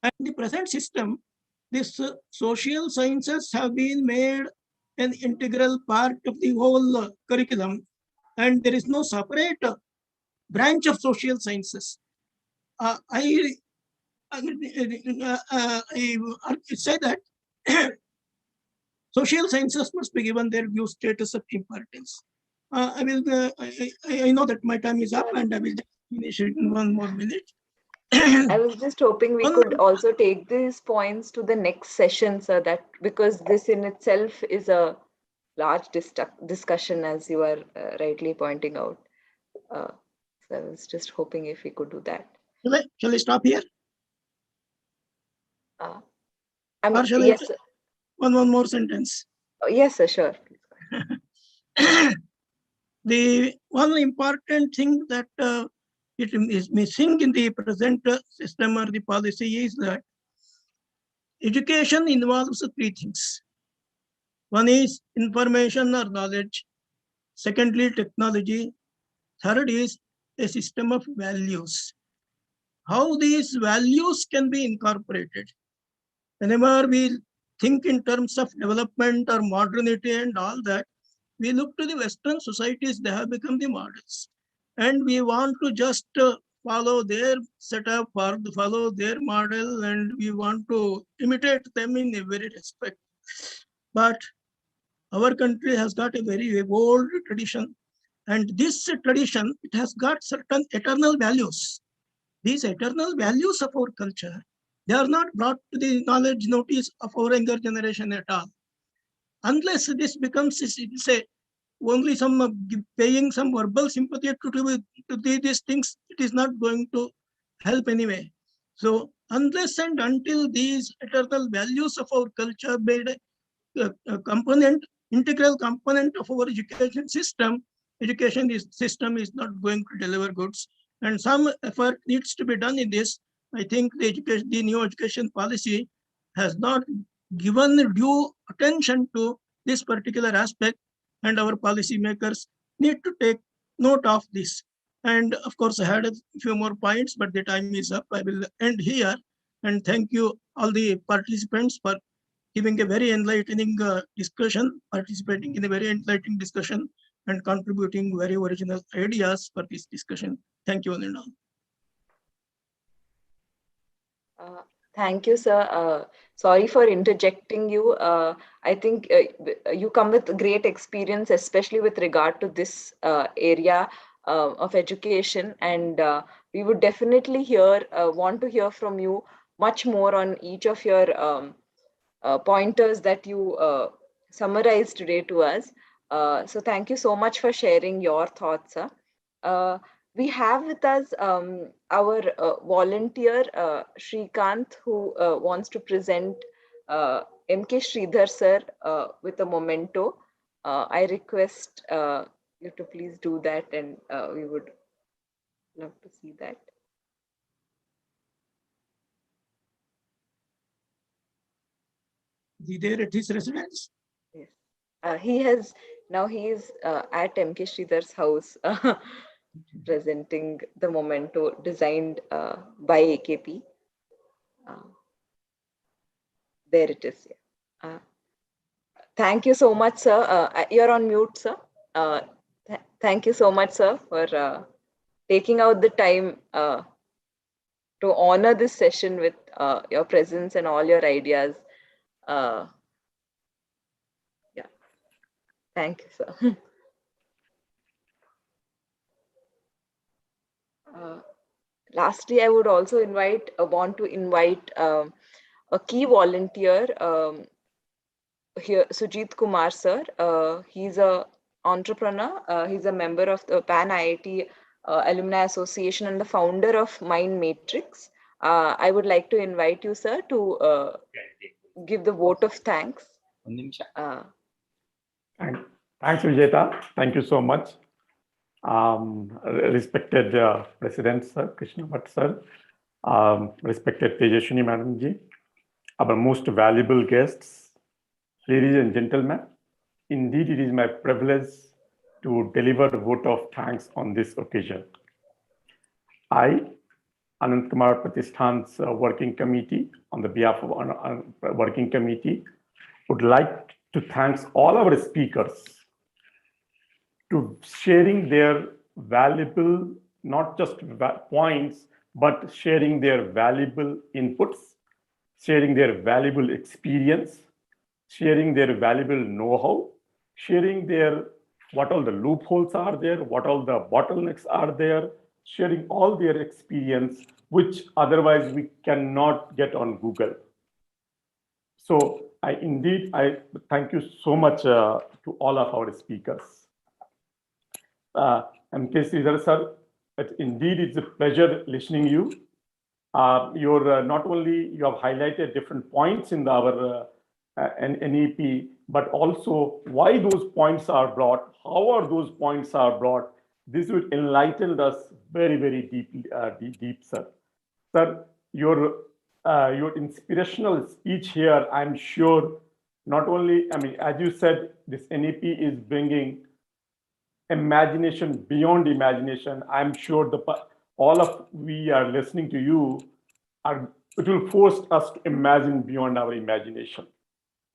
And in the present system, this social sciences have been made an integral part of the whole curriculum, and there is no separate branch of social sciences. I say that social sciences must be given their due status of importance. I know that my time is up, and I will finish it in 1 more minute. I was just hoping we could also take these points to the next session, sir, that because this in itself is a large discussion, as you are rightly pointing out. So I was just hoping if we could do that. Shall I stop here? Or shall yes, I, one more sentence? Yes, sir, sure. The one important thing that it is missing in the present system or the policy is that education involves three things. One is information or knowledge. Secondly, technology. Third is a system of values. How these values can be incorporated. Whenever we think in terms of development or modernity and all that, we look to the Western societies, they have become the models. And we want to just follow their setup or follow their model, and we want to imitate them in every respect. But our country has got a very old tradition, and this tradition, it has got certain eternal values. These eternal values of our culture, they are not brought to the knowledge notice of our younger generation at all. Unless this becomes, say, only some paying some verbal sympathy to these things, it is not going to help anyway. So unless and until these eternal values of our culture made a component, integral component of our education system is not going to deliver goods. And some effort needs to be done in this. I think the new education policy has not given due attention to this particular aspect, and our policymakers need to take note of this. And of course, I had a few more points, but the time is up. I will end here. And thank you all the participants for giving a very enlightening discussion, participating in a very enlightening discussion, and contributing very original ideas for this discussion. Thank you, all and all. Thank you, sir. Sorry for interjecting you. I think you come with great experience, especially with regard to this area of education. And we would definitely want to hear from you much more on each of your pointers that you summarized today to us. So thank you so much for sharing your thoughts, sir. We have with us our volunteer, Shrikant, who wants to present MK Sridhar sir with a memento. I request you to please do that, and we would love to see that. Is he there at his residence? Yes. He is at MK Sridhar's house. Presenting the memento designed by AKP. There it is. Yeah. Thank you so much, sir. You're on mute, sir. Thank you so much, sir, for taking out the time to honor this session with your presence and all your ideas. Yeah. Thank you, sir. Lastly, I would also want to invite a key volunteer here, Sujit Kumar sir. He's an entrepreneur. He's a member of the Pan IIT Alumni Association and the founder of Mind Matrix. I would like to invite you, sir, to give the vote of thanks. Thanks, Vijeta. Thank you so much. Respected President Sir, Krishna Bhatt Sir, respected Tejashwini Madam Ji, our most valuable guests, ladies and gentlemen, indeed it is my privilege to deliver a vote of thanks on this occasion. I, Anant Kumar Pratisthan's working committee, on the behalf of our working committee, would like to thank all our speakers to sharing their valuable, not just points, but sharing their valuable inputs, sharing their valuable experience, sharing their valuable know-how, sharing what all the loopholes are there, what all the bottlenecks are there, sharing all their experience, which otherwise we cannot get on Google. So I thank you so much to all of our speakers. MK Sridhar sir, indeed it's a pleasure listening to you. You're not only you have highlighted different points in our NEP, but also why those points are brought, how are those points are brought. This would enlighten us very, very deeply, deep, sir. Sir, your inspirational speech here, I'm sure, not only, I mean, as you said, this NEP is bringing imagination beyond imagination. I'm sure all of we are listening to you it will force us to imagine beyond our imagination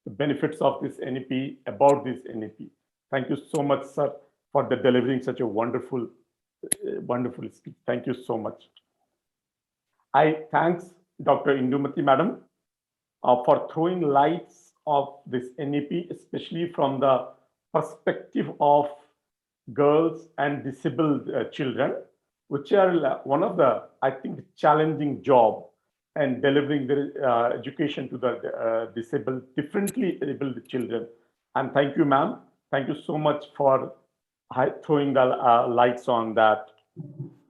the benefits of this NEP, about this NEP. Thank you so much, sir, for delivering such a wonderful speech. Thank you so much. I thanks Dr. Indumati madam for throwing lights of this NEP, especially from the perspective of girls and disabled children, which are one of the, I think, challenging job and delivering the education to the differently abled children. And thank you, ma'am. Thank you so much for throwing the lights on that.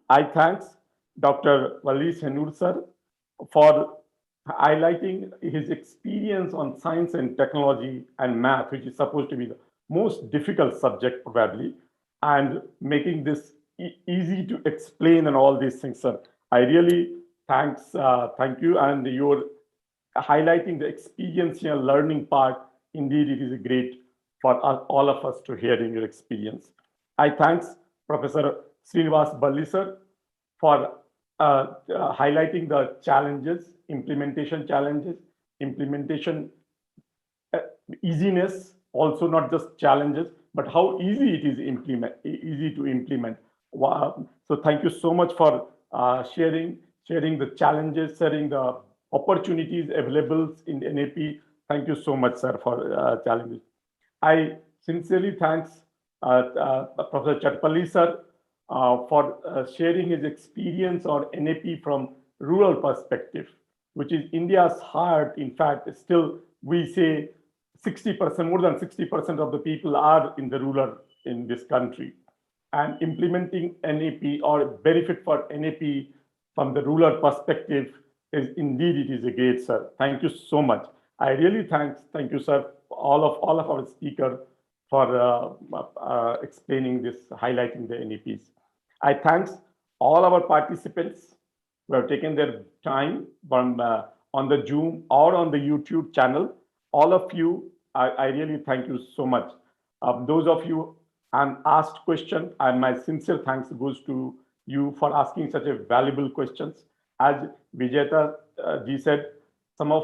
I thanks Dr. Wali Senur sir for highlighting his experience on science and technology and math, which is supposed to be the most difficult subject probably, and making this easy to explain and all these things, sir. I really thank you, and you're highlighting the experience here, learning part. Indeed, it is great for us, all of us to hearing your experience. I thanks Professor Srinivas Balli sir for highlighting the challenges, implementation challenges, implementation easiness, also not just challenges, but how easy it is easy to implement. Wow. So thank you so much for sharing the challenges, sharing the opportunities available in NEP. Thank you so much, sir, for challenges. I sincerely thanks Professor Chatpalli sir for sharing his experience on NEP from rural perspective, which is India's heart. In fact, still we say 60%, more than 60% of the people are in the rural in this country. And implementing NEP or benefit for NEP from the rural perspective is indeed, it is a great, sir. Thank you so much. I really thank you, sir, all of our speakers for explaining this, highlighting the NEPs. I thanks all our participants who have taken their time from on the Zoom or on the YouTube channel. All of you, I really thank you so much. Those of you and asked questions, and my sincere thanks goes to you for asking such a valuable questions. As Vijayata ji said, some of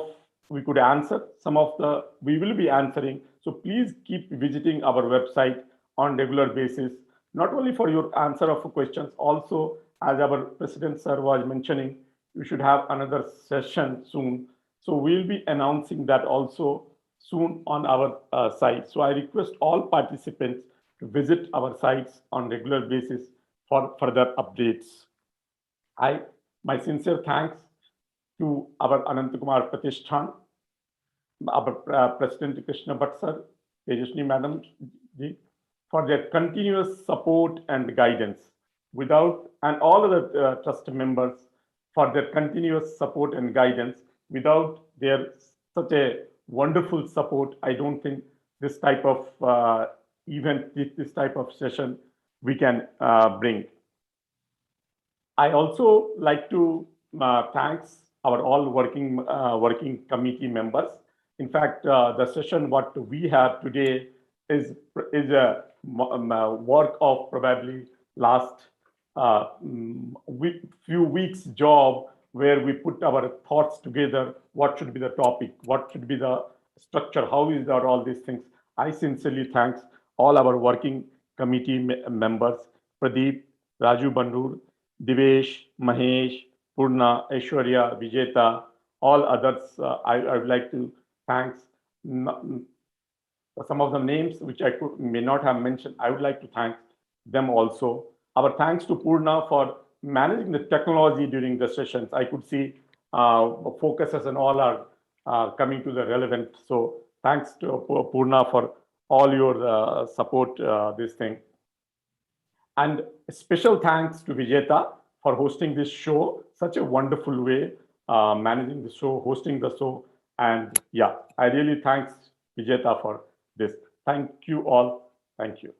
we could answer, some of the we will be answering. So please keep visiting our website on regular basis, not only for your answer of questions, also as our President sir was mentioning, you should have another session soon. So we'll be announcing that also soon on our site. So I request all participants to visit our sites on regular basis for further updates. My sincere thanks to our Anantakumar Pratishthan, our President Krishna Bhatt sir, Tejasni Madam ji, for their continuous support and guidance. Without, and all other trust members for their continuous support and guidance. Without their such a wonderful support, I don't think this type of event, this type of session we can bring. I also like to thanks our all working committee members. In fact, the session what we have today is a work of probably last few weeks job, where we put our thoughts together. What should be the topic? What should be the structure? How is that? All these things. I sincerely thanks all our working committee members: Pradeep, Raju Bandur, Divesh, Mahesh, Purna, Aishwarya, Vijeta, all others. I would like to thanks. Some of the names which I may not have mentioned, I would like to thank them also. Our thanks to Purna for managing the technology during the sessions. I could see focuses and all are coming to the relevant. So thanks to Purna for all your support this thing. And special thanks to Vijeta for hosting this show, such a wonderful way, managing the show, hosting the show. And yeah, I really thanks Vijeta for this. Thank you all. Thank you.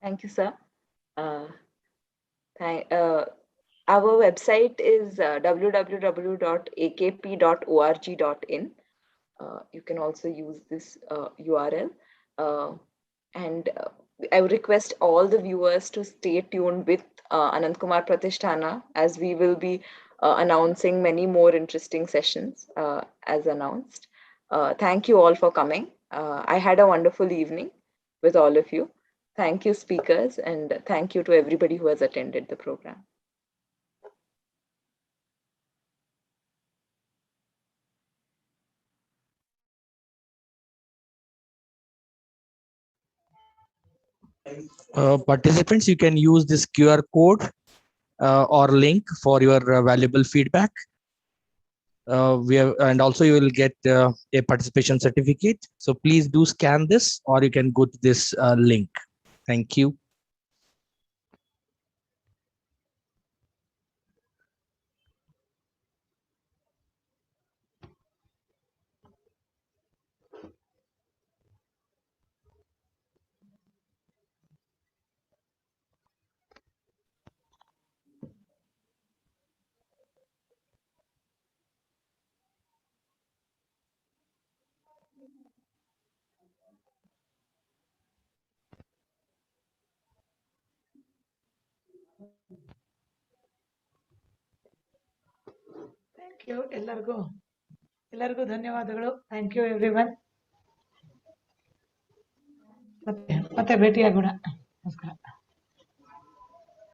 Thank you, sir. Our website is www.akp.org.in. You can also use this URL. And I would request all the viewers to stay tuned with Anant Kumar Pratisthana, as we will be announcing many more interesting sessions as announced. Thank you all for coming. I had a wonderful evening with all of you. Thank you, speakers, and thank you to everybody who has attended the program. Participants, you can use this QR code or link for your valuable feedback. And also you will get a participation certificate. So please do scan this, or you can go to this link. Thank you. Thank you ಎಲ್ಲರಿಗೂ ಧನ್ಯವಾದಗಳು. Thank you everyone. ಮತ್ತೆ ಭೇಟಿಯಾಗೋಣ. ನಮಸ್ಕಾರ.